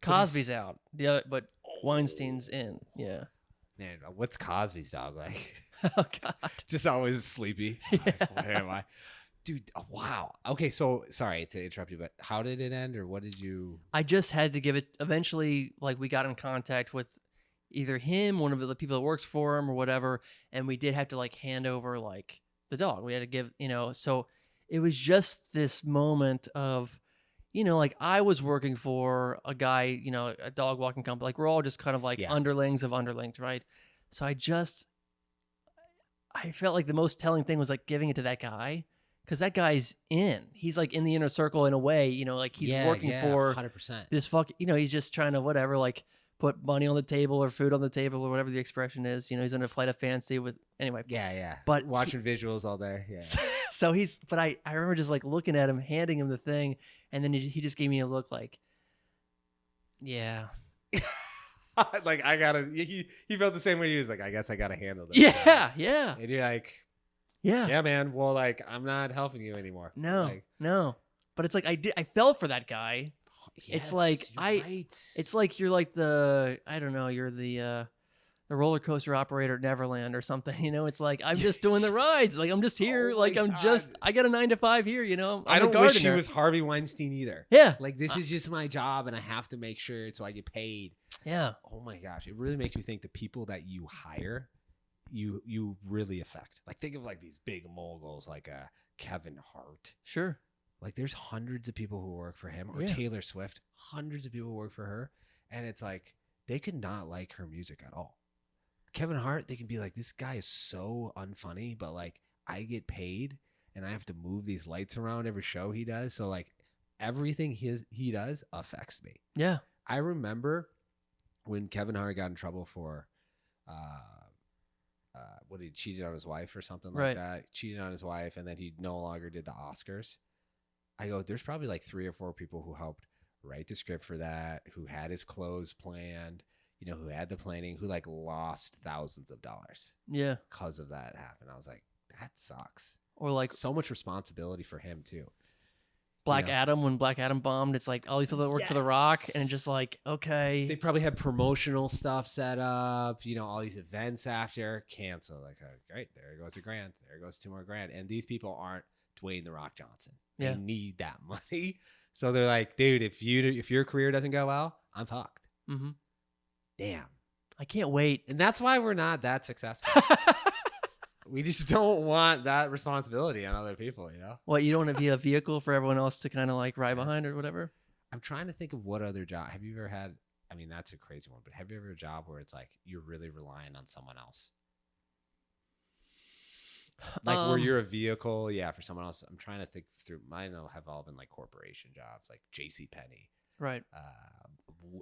Cosby's out. But Weinstein's in. Yeah. Man, what's Cosby's dog like? Oh God, just always sleepy. Yeah. Like, where am I? Dude, wow. Okay, so sorry to interrupt you, but how did it end, or what did you? I just had to give it. Eventually, like we got in contact with either him, one of the people that works for him, or whatever, and we did have to like hand over like the dog. We had to give, So it was just this moment of, like I was working for a guy, a dog walking company. Like we're all just kind of like underlings of underlings, right? So I felt like the most telling thing was like giving it to that guy. Because that guy's in. He's like in the inner circle in a way, like he's working for 100%. This he's just trying to whatever, like put money on the table or food on the table or whatever the expression is. He's on a flight of fancy with, anyway. Yeah. But watching visuals all day. Yeah. So I remember just like looking at him, handing him the thing. And then he just gave me a look like, yeah. Like I gotta, he felt the same way. He was like, I guess I gotta handle this. Yeah. And you're like, yeah, man. Well, like I'm not helping you anymore. No, like, no. But it's like I felt for that guy. It's like Yes, you're right. It's like you're like the I don't know. You're the roller coaster operator at Neverland or something. You know, it's like I'm just doing the rides. Like I'm just here. Oh Like my I'm God. just I got a 9 to 5 here. You know, I I'm don't the wish he gardener. was Harvey Weinstein either. Yeah, Like this is just my job, and I have to make sure so I get paid. yeah, Oh my gosh, it really makes you think the people that you hire, you really affect. Like think of like these big moguls like Kevin Hart. sure. Like there's hundreds of people who work for him, or Yeah. Taylor Swift, hundreds of people who work for her, and it's like they could not like her music at all. Kevin Hart, they can be like, this guy is so unfunny, but like I get paid and I have to move these lights around every show he does. So like everything he does affects me. Yeah, I remember when Kevin Hart got in trouble for what he cheated on his wife or something like Right. that. Cheated on his wife, and then he no longer did the Oscars. I go, there's probably like 3 or 4 people who helped write the script for that, who had his clothes planned, you know, who had the planning, who like lost thousands of dollars yeah. because of that happened. I was like, that sucks. Or like So much responsibility for him too. Black know? Adam, when Black Adam bombed, it's like all these people that work for The Rock, and just like, okay, They probably had promotional stuff set up, you know, all these events after cancel. Like, great, there goes a grand, there goes 2 more grand, and these people aren't Dwayne the Rock Johnson. They Yeah. need that money, so they're like, dude, if your career doesn't go well, I'm fucked. hmm Damn, I can't wait. and that's why we're not that successful. We just don't want that responsibility on other people, you know. What, you don't want to be a vehicle for everyone else to kind of like ride behind or whatever? I'm trying to think of what other job. Have you ever had? I mean, that's a crazy one, but have you ever had a job where it's like you're really relying on someone else? Like where you're a vehicle, yeah, for someone else. I'm trying to think through. Mine have all been like corporation jobs, like J.C. Penney, Right.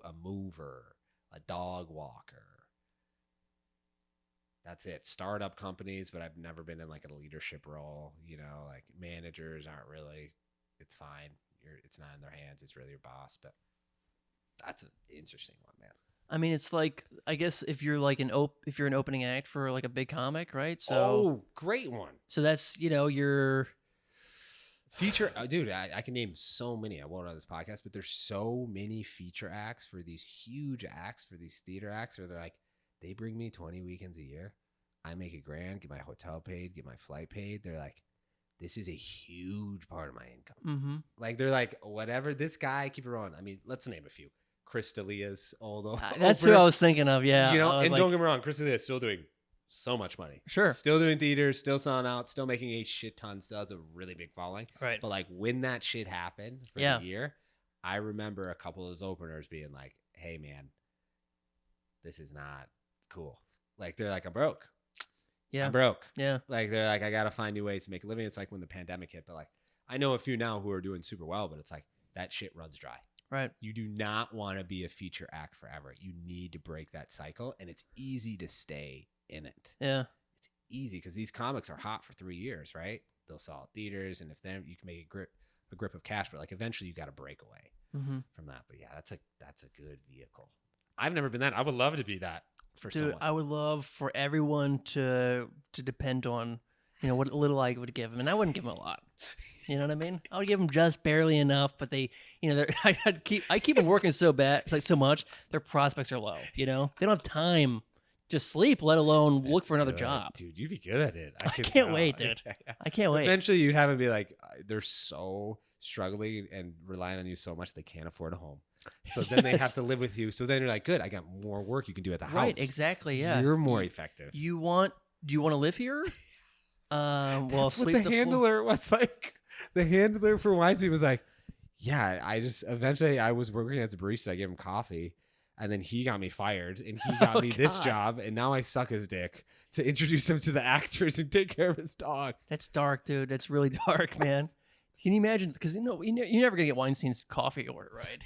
a mover, a dog walker. That's it. Startup companies, but I've never been in like a leadership role. You know, like managers aren't really. It's fine. It's not in their hands. It's really your boss. But that's an interesting one, man. I mean, it's like, I guess if you're like if you're an opening act for like a big comic, right? So, Oh, great one. so that's, you know, your Feature, dude, I can name so many. I won't on this podcast, but there's so many feature acts for these huge acts, for these theater acts, where they're like, they bring me 20 weekends a year. I make $1 grand, get my hotel paid, get my flight paid. They're like, this is a huge part of my income. mm-hmm. Like, they're like, whatever, this guy, keep it rolling. I mean, let's name a few. Chris D'Elia's, although That's who I was thinking of. Yeah. you know, I was and like, don't get me wrong, Chris D'Elia's still doing so much money. Sure. Still doing theaters, still selling out, still making a shit ton, still has a really big following. right. But like when that shit happened for Yeah. the year, I remember a couple of those openers being like, hey man, this is not cool. Like they're like, I'm broke. Yeah. I'm broke. Yeah. Like they're like, I gotta find new ways to make a living. It's like when the pandemic hit, but like I know a few now who are doing super well, but it's like that shit runs dry. Right. You do not want to be a feature act forever. You need to break that cycle, and it's easy to stay in it. Yeah. It's easy because these comics are hot for 3 years, right? They'll sell at theaters, and if then you can make a grip of cash, but like eventually you got to break away Mm-hmm. from that. But yeah, that's a good vehicle. I've never been that. I would love to be that for Dude, someone. I would love for everyone to depend on, you know, what little I would give them, and I wouldn't give them a lot. You know what I mean? I would give them just barely enough, but they, you know, I keep them working so bad, it's like so much, their prospects are low. You know, they don't have time to sleep, let alone look That's for another good. job. Dude, you'd be good at it. I can't tell. wait, dude. I can't wait. Eventually, you'd have them be like, they're so struggling and relying on you so much they can't afford a home. So then they have Yes. to live with you. So then you're like, good, I got more work you can do at the house. Right? Exactly. Yeah. You're more effective. Do you want to live here? Well, That's what sleep the floor. handler was like. The handler for Weinstein was like, yeah, eventually I was working as a barista. I gave him coffee. And then he got me fired, and he got Oh, me this God. job, and now I suck his dick to introduce him to the actors and take care of his dog. That's dark, dude. That's really dark, man. Can you imagine? Because you're never gonna get Weinstein's coffee order, right?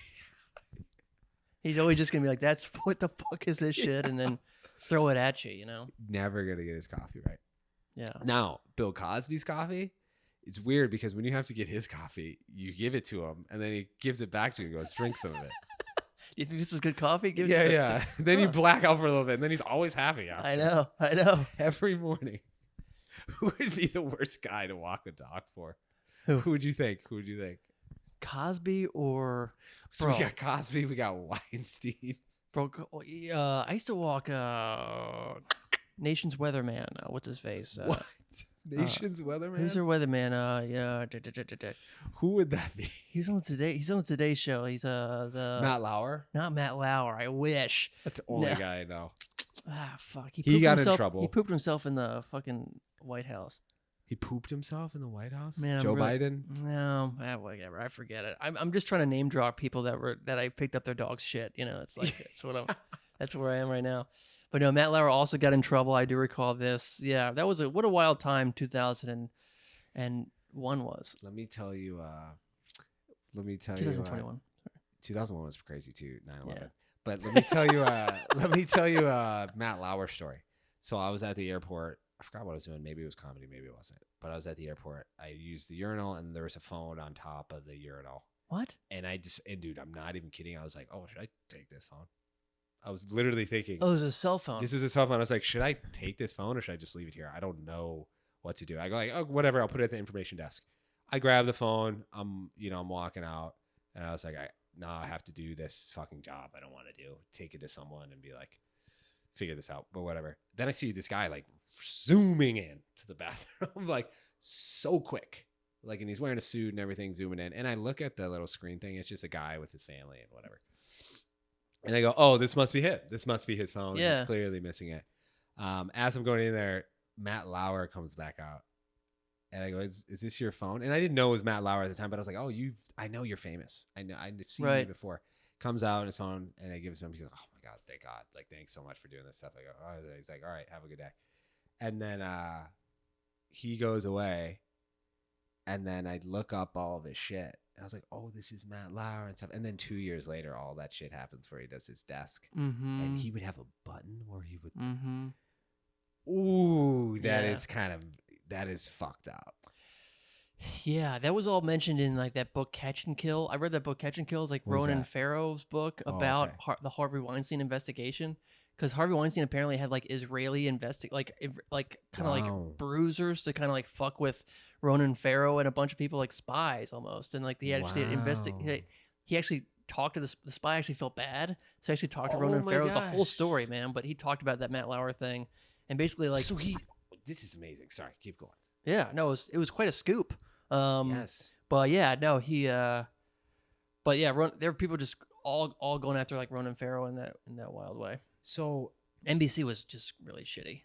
He's always just gonna be like, "That's what the fuck is this shit," and then throw it at you. You know? Never gonna get his coffee right. Yeah. Now, Bill Cosby's coffee, it's weird because when you have to get his coffee, you give it to him, and then he gives it back to you and goes, drink some of it. You think this is good coffee? Give it Yeah, to yeah. Then you black out for a little bit, and then he's always happy after. I know. Every morning. Who would be the worst guy to walk a dog for? Who? Who would you think? Cosby or So bro, we got Cosby, we got Weinstein. bro. I used to walk Nation's Weatherman. What's his face? What? Nation's weatherman? Who's their weatherman? Who would that be? He's on Today. He's on the Today Show. He's the Matt Lauer? not Matt Lauer. I wish. That's the only No. guy I know. Fuck. He pooped got in himself, trouble. He pooped himself in the fucking White House. He pooped himself in the White House? Man, Joe Biden? No, whatever. I forget it. I'm just trying to name drop people that I picked up their dog's shit. You know, it's like that's where I am right now. But no, Matt Lauer also got in trouble. I do recall this. Yeah, that was what a wild time 2001 was. Let me tell you 2021. 2001 was crazy too, 9/11. Yeah. But let me tell you Matt Lauer story. So I was at the airport. I forgot what I was doing. Maybe it was comedy, maybe it wasn't. But I was at the airport. I used the urinal and there was a phone on top of the urinal. What? And dude, I'm not even kidding. I was like, oh, should I take this phone? I was literally thinking, Oh, it was a cell phone. this was a cell phone. I was like, should I take this phone or should I just leave it here? I don't know what to do. I go like, oh, whatever. I'll put it at the information desk. I grab the phone. I'm walking out, and I was like, I have to do this fucking job. I don't want to take it to someone and be like, figure this out. But whatever. Then I see this guy like zooming in to the bathroom, like so quick. Like, and he's wearing a suit and everything, zooming in. And I look at the little screen thing. It's just a guy with his family and whatever. And I go, oh, this must be him. This must be his phone. Yeah. He's clearly missing it. As I'm going in there, Matt Lauer comes back out. And I go, is this your phone? And I didn't know it was Matt Lauer at the time, but I was like, oh, I know you're famous. I know I've seen you before. Comes out on his phone and I give it to him. He's like, oh my God, thank God. Like, thanks so much for doing this stuff. I go, oh, he's like, all right, have a good day. And then he goes away. And then I look up all of his shit. And I was like, oh, this is Matt Lauer and stuff. And then 2 years later, all that shit happens where he does his desk. Mm-hmm. And he would have a button where he would. Mm-hmm. Ooh, that is fucked up. Yeah, that was all mentioned in like that book Catch and Kill. I read that book Catch and Kill. It's like What is Ronan that? Farrow's book Oh, about okay. the Harvey Weinstein investigation. Because Harvey Weinstein apparently had like Israeli kind of Wow. like bruisers to kind of like fuck with Ronan Farrow and a bunch of people, like spies almost. And like he actually Wow. he actually talked to the spy. Actually felt bad, so he actually talked to Oh Ronan my Farrow. It's a whole gosh. story, man. But he talked about that Matt Lauer thing, and basically like So this is amazing. Sorry, keep going. yeah, no, it was quite a scoop. Yes. But yeah, no, but yeah, there were people just all going after like Ronan Farrow in that wild way. So, NBC was just really shitty.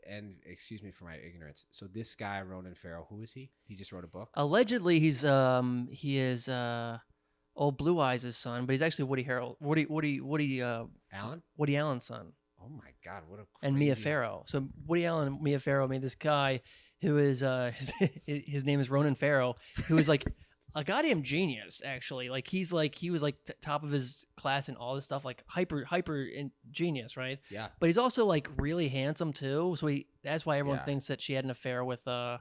and excuse me for my ignorance. So this guy, Ronan Farrow, who is he? He just wrote a book? Allegedly, he is old Blue Eyes' son, but he's actually Woody Allen? Allen's son, Oh my God, what a and Mia crazy- Farrow. So Woody Allen and Mia Farrow made this guy who is his name is Ronan Farrow, who is like a goddamn genius, actually. Like he was like top of his class and all this stuff, like hyper genius, right? Yeah. But he's also like really handsome too. So that's why everyone Yeah. thinks that she had an affair with why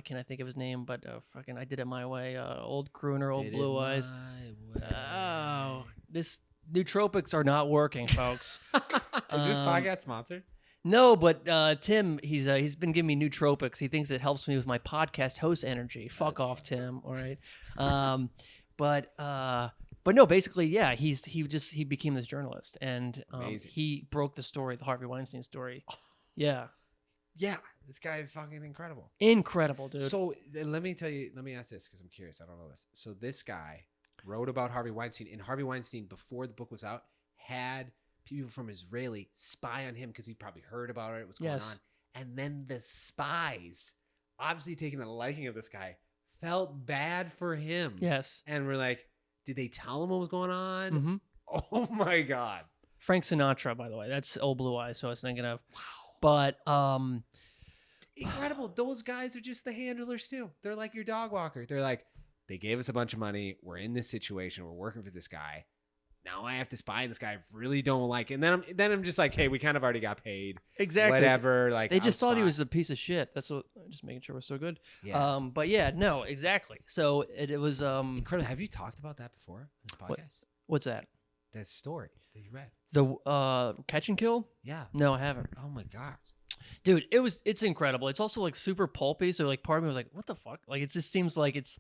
can't I think of his name? But fucking I Did It My Way, old crooner, old Did it blue eyes. my way. Oh, this nootropics are not working, folks. Is this podcast sponsored? No, but Tim, he's been giving me nootropics. He thinks it helps me with my podcast host energy. Fuck That's off, Tim. All right. But no, basically, yeah, he became this journalist, and Amazing. he broke the story, the Harvey Weinstein story. Yeah, Yeah, this guy is fucking incredible. incredible, dude. So let me ask this because I'm curious. I don't know this. So this guy wrote about Harvey Weinstein, and Harvey Weinstein, before the book was out, had people from Israeli spy on him because he probably heard about it, what's going Yes. on. And then the spies, obviously taking a liking of this guy, felt bad for him. Yes. And we're like, did they tell him what was going on? hmm Oh my God. Frank Sinatra, by the way, that's old blue eyes. So I was thinking of, Wow. but Incredible. Those guys are just the handlers too. They're like your dog walker. They're like, they gave us a bunch of money. We're in this situation. We're working for this guy. Now I have to spy on this guy I really don't like. And then I'm just like, hey, we kind of already got paid. exactly, Whatever. Like they just I'll thought he spy. was a piece of shit. That's what. Just making sure we're so good. Yeah. But yeah, no, exactly. So it was Incredible. Have you talked about that before on this What? podcast? what's that? That story that you read. The Catch and Kill? Yeah. No, I haven't. Oh my God. Dude, it's incredible. It's also like super pulpy. So like part of me was like, what the fuck? Like it just seems like it's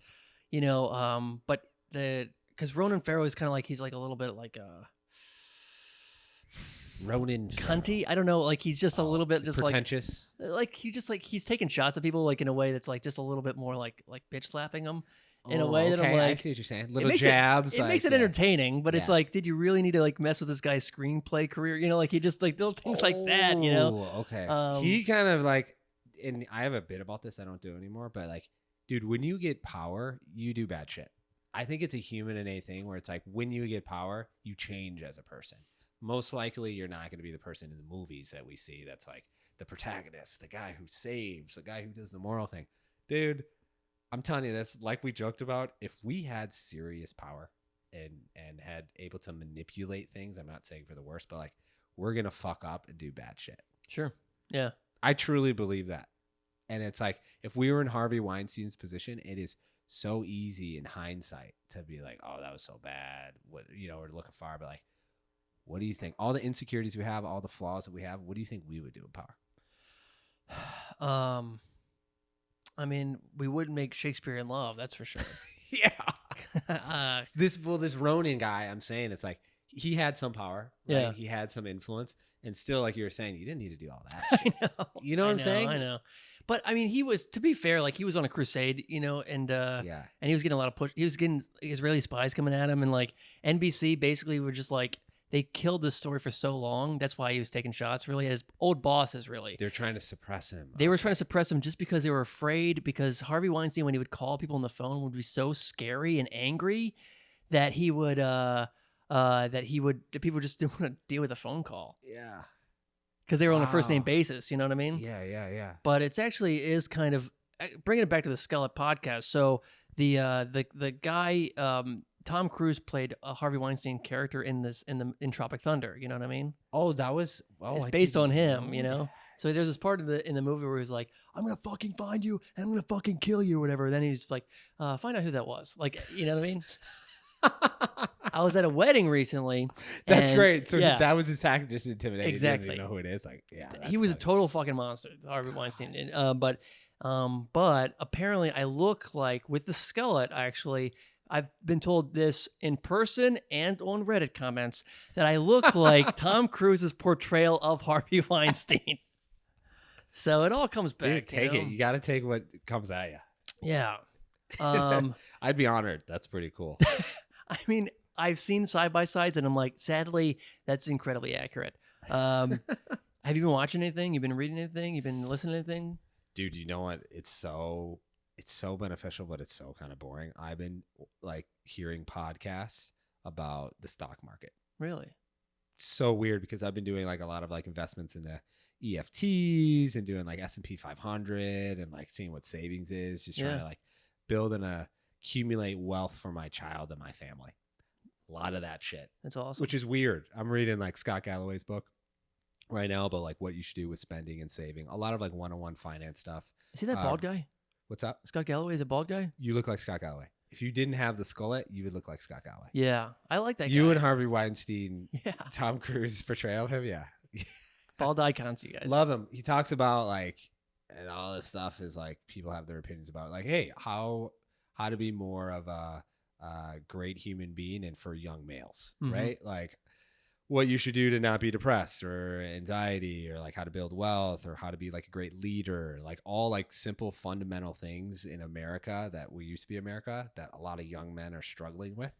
But because Ronan Farrow is kind of like he's like a little bit like Ronan cunty. I don't know, like he's just a little bit just pretentious. like he's taking shots at people like in a way that's like just a little bit more like bitch slapping them in a way that I'm okay, like, I see what you're saying. Little jabs. It makes it entertaining, but it's Yeah. like, did you really need to like mess with this guy's screenplay career? Like he just like little things like that. Okay. He kind of like, and I have a bit about this. I don't do it anymore, but like, dude, when you get power, you do bad shit. I think it's a human innate thing where it's like when you get power, you change as a person. Most likely, you're not going to be the person in the movies that we see that's like the protagonist, the guy who saves, the guy who does the moral thing. Dude, I'm telling you this, like we joked about, if we had serious power and had able to manipulate things, I'm not saying for the worst, but like we're going to fuck up and do bad shit. Sure. Yeah. I truly believe that. And it's like, if we were in Harvey Weinstein's position, it is so easy in hindsight to be like, oh, that was so bad, or to look afar, but like, what do you think? All the insecurities we have, all the flaws that we have, what do you think we would do with power? I mean, we wouldn't make Shakespeare in Love, that's for sure. Yeah. This Ronin guy, I'm saying, it's like he had some power, right? Yeah. He had some influence, and still, like you were saying, you didn't need to do all that. I know. You know what I'm saying? I know. But I mean, he was, to be fair, like he was on a crusade, and and he was getting a lot of push. He was getting Israeli spies coming at him, and like NBC basically were just like, they killed this story for so long. That's why he was taking shots. Really, his old bosses really. They're trying to suppress him. They were trying to suppress him just because they were afraid. Because Harvey Weinstein, when he would call people on the phone, would be so scary and angry that he would that people just didn't want to deal with a phone call. Yeah. Because they were on a first name basis. You know what I mean? Yeah. But it's actually is kind of bringing it back to the Skullet podcast. So the guy. Tom Cruise played a Harvey Weinstein character in Tropic Thunder. You know what I mean? Oh, that was. Oh, it's based on him. So there's this part in the movie where he's like, "I'm gonna fucking find you and I'm gonna fucking kill you," or whatever. Then he's like, "Find out who that was." Like, you know what I mean? I was at a wedding recently. That's great. So yeah. that was his tactic, just intimidate. Exactly. He doesn't even know who it is. Like, yeah, he was a total fucking monster, Harvey Weinstein. But apparently, I look like with the Skullet. I've been told this in person and on Reddit comments that I look like Tom Cruise's portrayal of Harvey Weinstein. So it all comes back. Dude, take it. You got to take what comes at you. Yeah. I'd be honored. That's pretty cool. I mean, I've seen side-by-sides and I'm like, sadly, that's incredibly accurate. Have you been watching anything? You've been reading anything? You've been listening to anything? Dude, you know what? It's so beneficial, but it's so kind of boring. I've been like hearing podcasts about the stock market. Really? So weird because I've been doing like a lot of like investments in the EFTs and doing like S&P 500 and like seeing what savings is, just trying to like build and accumulate wealth for my child and my family. A lot of that shit. That's awesome. Which is weird. I'm reading like Scott Galloway's book right now about like what you should do with spending and saving. A lot of like one-on-one finance stuff. Is he that bald guy? What's up? Scott Galloway is a bald guy? You look like Scott Galloway. If you didn't have the skullet, you would look like Scott Galloway. Yeah, I like that guy. You and Harvey Weinstein, yeah. Tom Cruise's portrayal of him, yeah. Bald icons, you guys. Love him. He talks about like, and all this stuff is like, people have their opinions about like, hey, how to be more of a great human being and for young males, right? Like, what you should do to not be depressed or anxiety or like how to build wealth or how to be like a great leader, like all like simple fundamental things in America that we used to be America that a lot of young men are struggling with,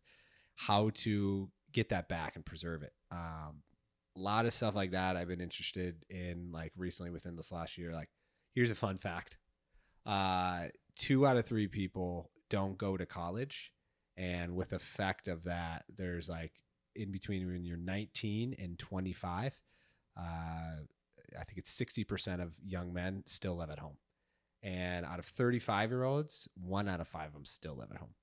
how to get that back and preserve it. A lot of stuff like that I've been interested in like recently within this last year. Like, here's a fun fact. 2 out of 3 people don't go to college. And with the effect of that, there's like, in between when you're 19 and 25, I think it's 60% of young men still live at home. And out of 35-year-olds, 1 out of 5 of them still live at home.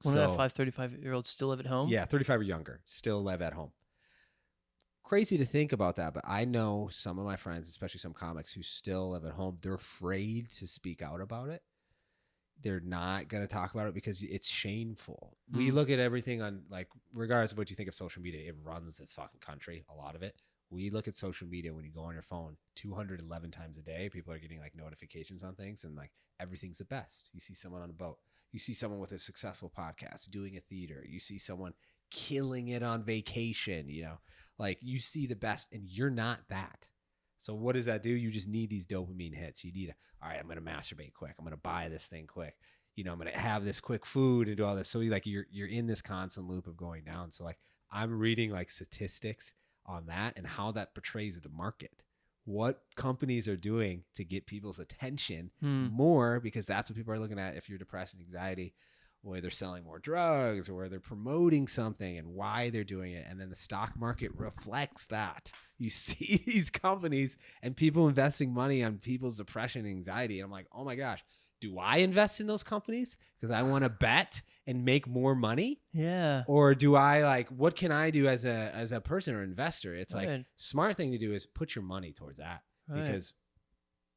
One out of 5 35-year-olds still live at home? Yeah, 35 or younger still live at home. Crazy to think about that, but I know some of my friends, especially some comics who still live at home, they're afraid to speak out about it. They're not going to talk about it because it's shameful. We look at everything on like, regardless of what you think of social media, it runs this fucking country, a lot of it. We look at social media when you go on your phone 211 times a day. People are getting like notifications on things and like everything's the best. You see someone on a boat. You see someone with a successful podcast doing a theater. You see someone killing it on vacation, like you see the best and you're not that. So what does that do? You just need these dopamine hits. You need all right, I'm going to masturbate quick. I'm going to buy this thing quick. I'm going to have this quick food and do all this. So you're in this constant loop of going down. So like I'm reading like statistics on that and how that portrays the market. What companies are doing to get people's attention more, because that's what people are looking at if you're depressed and anxiety, where they're selling more drugs or where they're promoting something and why they're doing it. And then the stock market reflects that. You see these companies and people investing money on people's depression and anxiety. And I'm like, oh my gosh, do I invest in those companies because I want to bet and make more money? Yeah. Or do I like, what can I do as a person or investor? It's Right. like smart thing to do is put your money towards that Right. because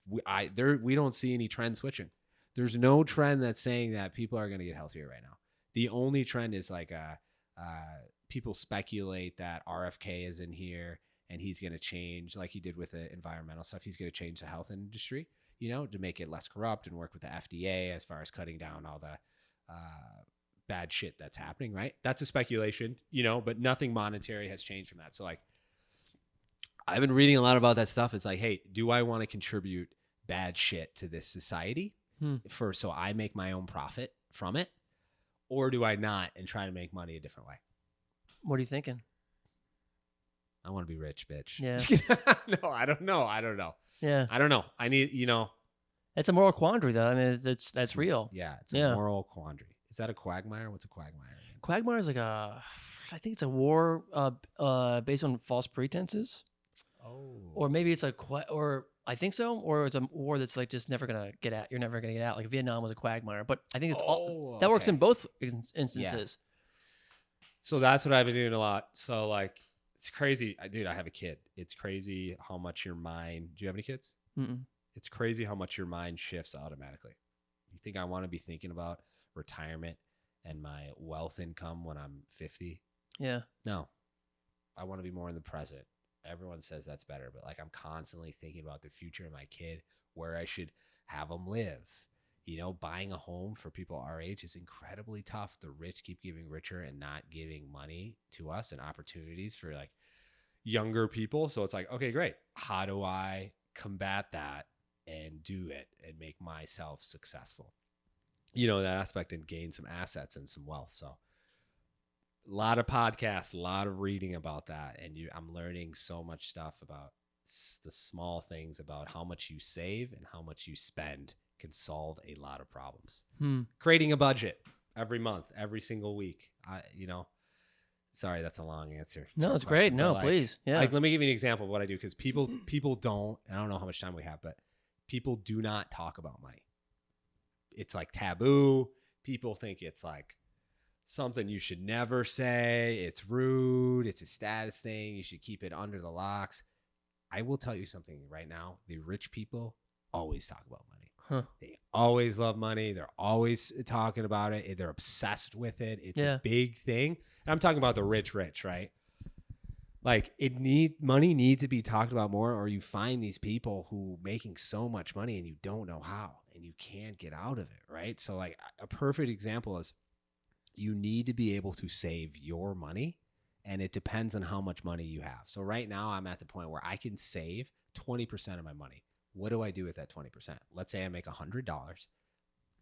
we don't see any trend switching. There's no trend that's saying that people are going to get healthier right now. The only trend is like people speculate that RFK is in here and he's going to change, like he did with the environmental stuff. He's going to change the health industry, to make it less corrupt and work with the FDA as far as cutting down all the bad shit that's happening, right? That's a speculation, but nothing monetary has changed from that. So like, I've been reading a lot about that stuff. It's like, hey, do I want to contribute bad shit to this society so I make my own profit from it? Or do I not and try to make money a different way? What are you thinking? I want to be rich, bitch. Yeah. No, I don't know. Yeah. I don't know. I need, It's a moral quandary, though. I mean, that's real. Yeah, it's a moral quandary. Is that a quagmire? What's a quagmire? Quagmire is like I think it's a war based on false pretenses. Oh. Or maybe it's or I think so, or it's a war that's like just never gonna get out. You're never gonna get out. Like Vietnam was a quagmire, but I think it's all that works in both instances. So that's what I've been doing a lot. So like, it's crazy. Dude, I have a kid. It's crazy how much your mind. Do you have any kids? Mm-mm. It's crazy how much your mind shifts automatically. You think I want to be thinking about retirement and my wealth income when I'm 50? Yeah. No, I want to be more in the present. Everyone says that's better, but like I'm constantly thinking about the future of my kid, where I should have them live. Buying a home for people our age is incredibly tough. The rich keep getting richer and not giving money to us and opportunities for like younger people. So it's like, okay, great. How do I combat that and do it and make myself successful? That aspect, and gain some assets and some wealth. So a lot of podcasts, a lot of reading about that. And I'm learning so much stuff about the small things about how much you save and how much you spend can solve a lot of problems. Creating a budget every month, every single week. Sorry, that's a long answer. No, it's great. No, please. Yeah. Like, let me give you an example of what I do, because people don't, and I don't know how much time we have, but people do not talk about money. It's like taboo. People think it's like something you should never say. It's rude. It's a status thing. You should keep it under the locks. I will tell you something right now. The rich people always talk about money. They always love money. They're always talking about it. They're obsessed with it. It's a big thing. And I'm talking about the rich, right? Like money needs to be talked about more, or you find these people who making so much money and you don't know how and you can't get out of it, right? So like a perfect example is you need to be able to save your money, and it depends on how much money you have. So right now I'm at the point where I can save 20% of my money. What do I do with that 20%? Let's say I make $100.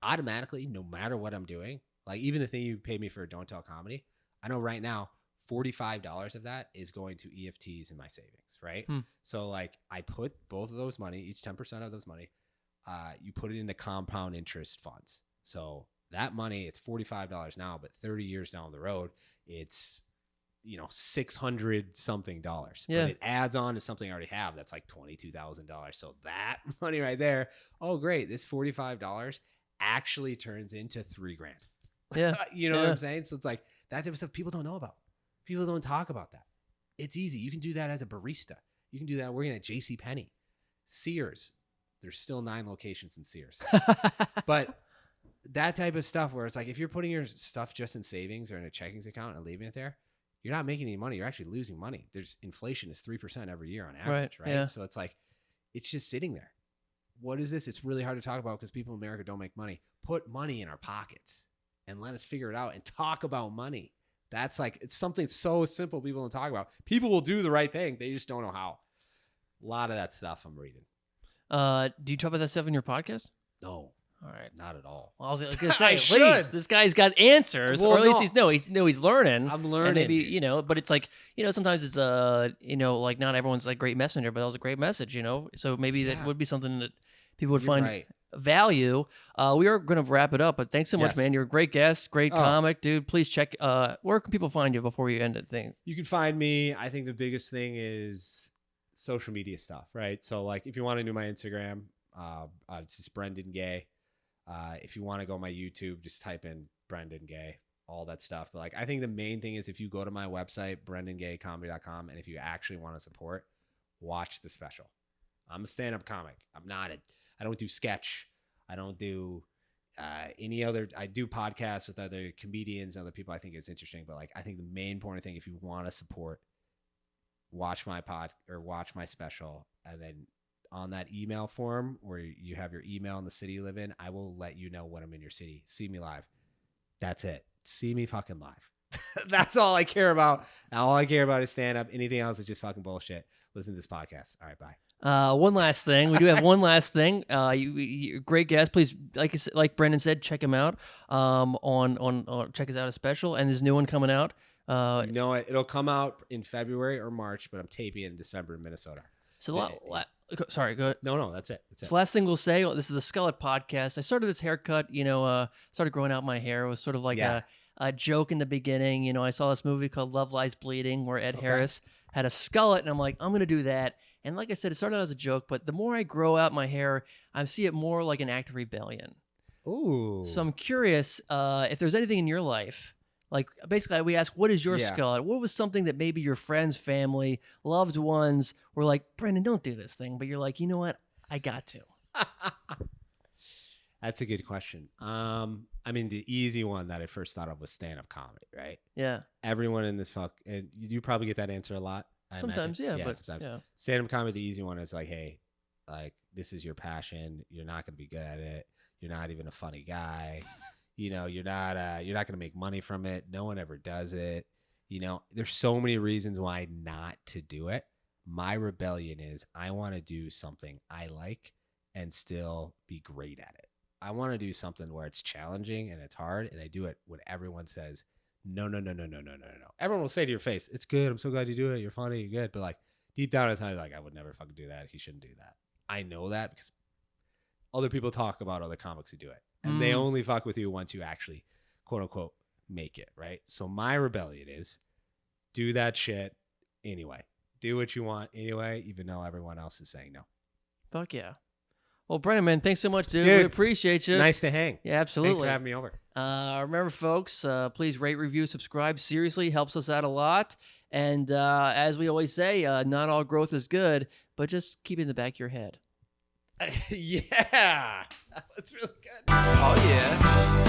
Automatically, no matter what I'm doing, like even the thing you paid me for Don't Tell Comedy, I know right now $45 of that is going to EFTs in my savings, right? So like I put both of those money, each 10% of those money, you put it into compound interest funds. So that money, it's $45 now, but 30 years down the road, it's $600 something. Yeah. But it adds on to something I already have that's like $22,000. So that money right there, oh great, this $45 actually turns into $3,000. Yeah. You know what I'm saying? So it's like that type of stuff people don't know about. People don't talk about that. It's easy. You can do that as a barista. You can do that working at JCPenney, Sears. There's still 9 locations in Sears. But that type of stuff where it's like, if you're putting your stuff just in savings or in a checkings account and leaving it there, you're not making any money. You're actually losing money. There's inflation is 3% every year on average, right? Yeah. So it's like, it's just sitting there. what is this? It's really hard to talk about because people in America don't make money. Put money in our pockets and let us figure it out and talk about money. That's like, it's something so simple people don't talk about. People will do the right thing. They just don't know how. A lot of that stuff I'm reading. Do you talk about that stuff in your podcast? No. All right. Not at all. Well, I was going to say, I at should. least this guy's got answers, Well, or at least no. he's learning. I'm learning. And maybe, dude. but it's like, sometimes it's, like not everyone's like great messenger, but that was a great message, So maybe that Yeah. would be something that people would You're find right. value. We are going to wrap it up, but thanks so much, Yes. man. You're a great guest, great Oh. comic, dude. Please check, where can people find you before we end it thing? You can find me. I think the biggest thing is social media stuff, right? So like if you want to do my Instagram, it's just Brendan Gay. If you want to go my YouTube, just type in Brendan Gay, all that stuff. But like, I think the main thing is if you go to my website, brendangaycomedy.com, and if you actually want to support, watch the special. I'm a stand-up comic. I don't do sketch. I don't do any other. I do podcasts with other comedians, other people. I think it's interesting. But like, I think the main important thing, if you want to support, watch my watch my special, and then on that email form where you have your email in the city you live in, I will let you know when I'm in your city. See me live. That's it. See me fucking live. That's all I care about. All I care about is stand up. Anything else is just fucking bullshit. Listen to this podcast. All right, bye. One last thing. We do have one last thing. You great guest. Please, like Brendan said, check him out. On check us out a special, and there's a new one coming out. You know it. It'll come out in February or March, but I'm taping it in December in Minnesota. So sorry, go ahead. No, that's it. So last thing we'll say, this is the Skullet podcast. I started this haircut, started growing out my hair. It was sort of like a joke in the beginning. I saw this movie called Love Lies Bleeding where Ed Harris had a skullet, and I'm like, I'm going to do that. And like I said, it started out as a joke, but the more I grow out my hair, I see it more like an act of rebellion. Ooh. So I'm curious if there's anything in your life. Like, basically, we ask, what is your skullet? What was something that maybe your friends, family, loved ones were like, Brendan, don't do this thing. But you're like, you know what? I got to. That's a good question. I mean, the easy one that I first thought of was stand-up comedy, right? Yeah. Everyone in this and you probably get that answer a lot. Sometimes, imagine. but sometimes. yeah. Stand-up comedy, the easy one is like, hey, like this is your passion. You're not going to be good at it. You're not even a funny guy. You're not going to make money from it. No one ever does it. There's so many reasons why not to do it. My rebellion is I want to do something I like and still be great at it. I want to do something where it's challenging and it's hard, and I do it when everyone says, no. Everyone will say to your face, it's good. I'm so glad you do it. You're funny. You're good. But like deep down inside, like, I would never fucking do that. He shouldn't do that. I know that because other people talk about other comics who do it. And they only fuck with you once you actually, quote unquote, make it, right? So my rebellion is do that shit anyway. Do what you want anyway, even though everyone else is saying no. Fuck yeah. Well, Brendan, man, thanks so much, dude. Dude, We appreciate you. Nice to hang. Yeah, absolutely. Thanks for having me over. Remember, folks, please rate, review, subscribe. Seriously, helps us out a lot. And as we always say, not all growth is good, but just keep it in the back of your head. Yeah. That was really good. Oh, yeah.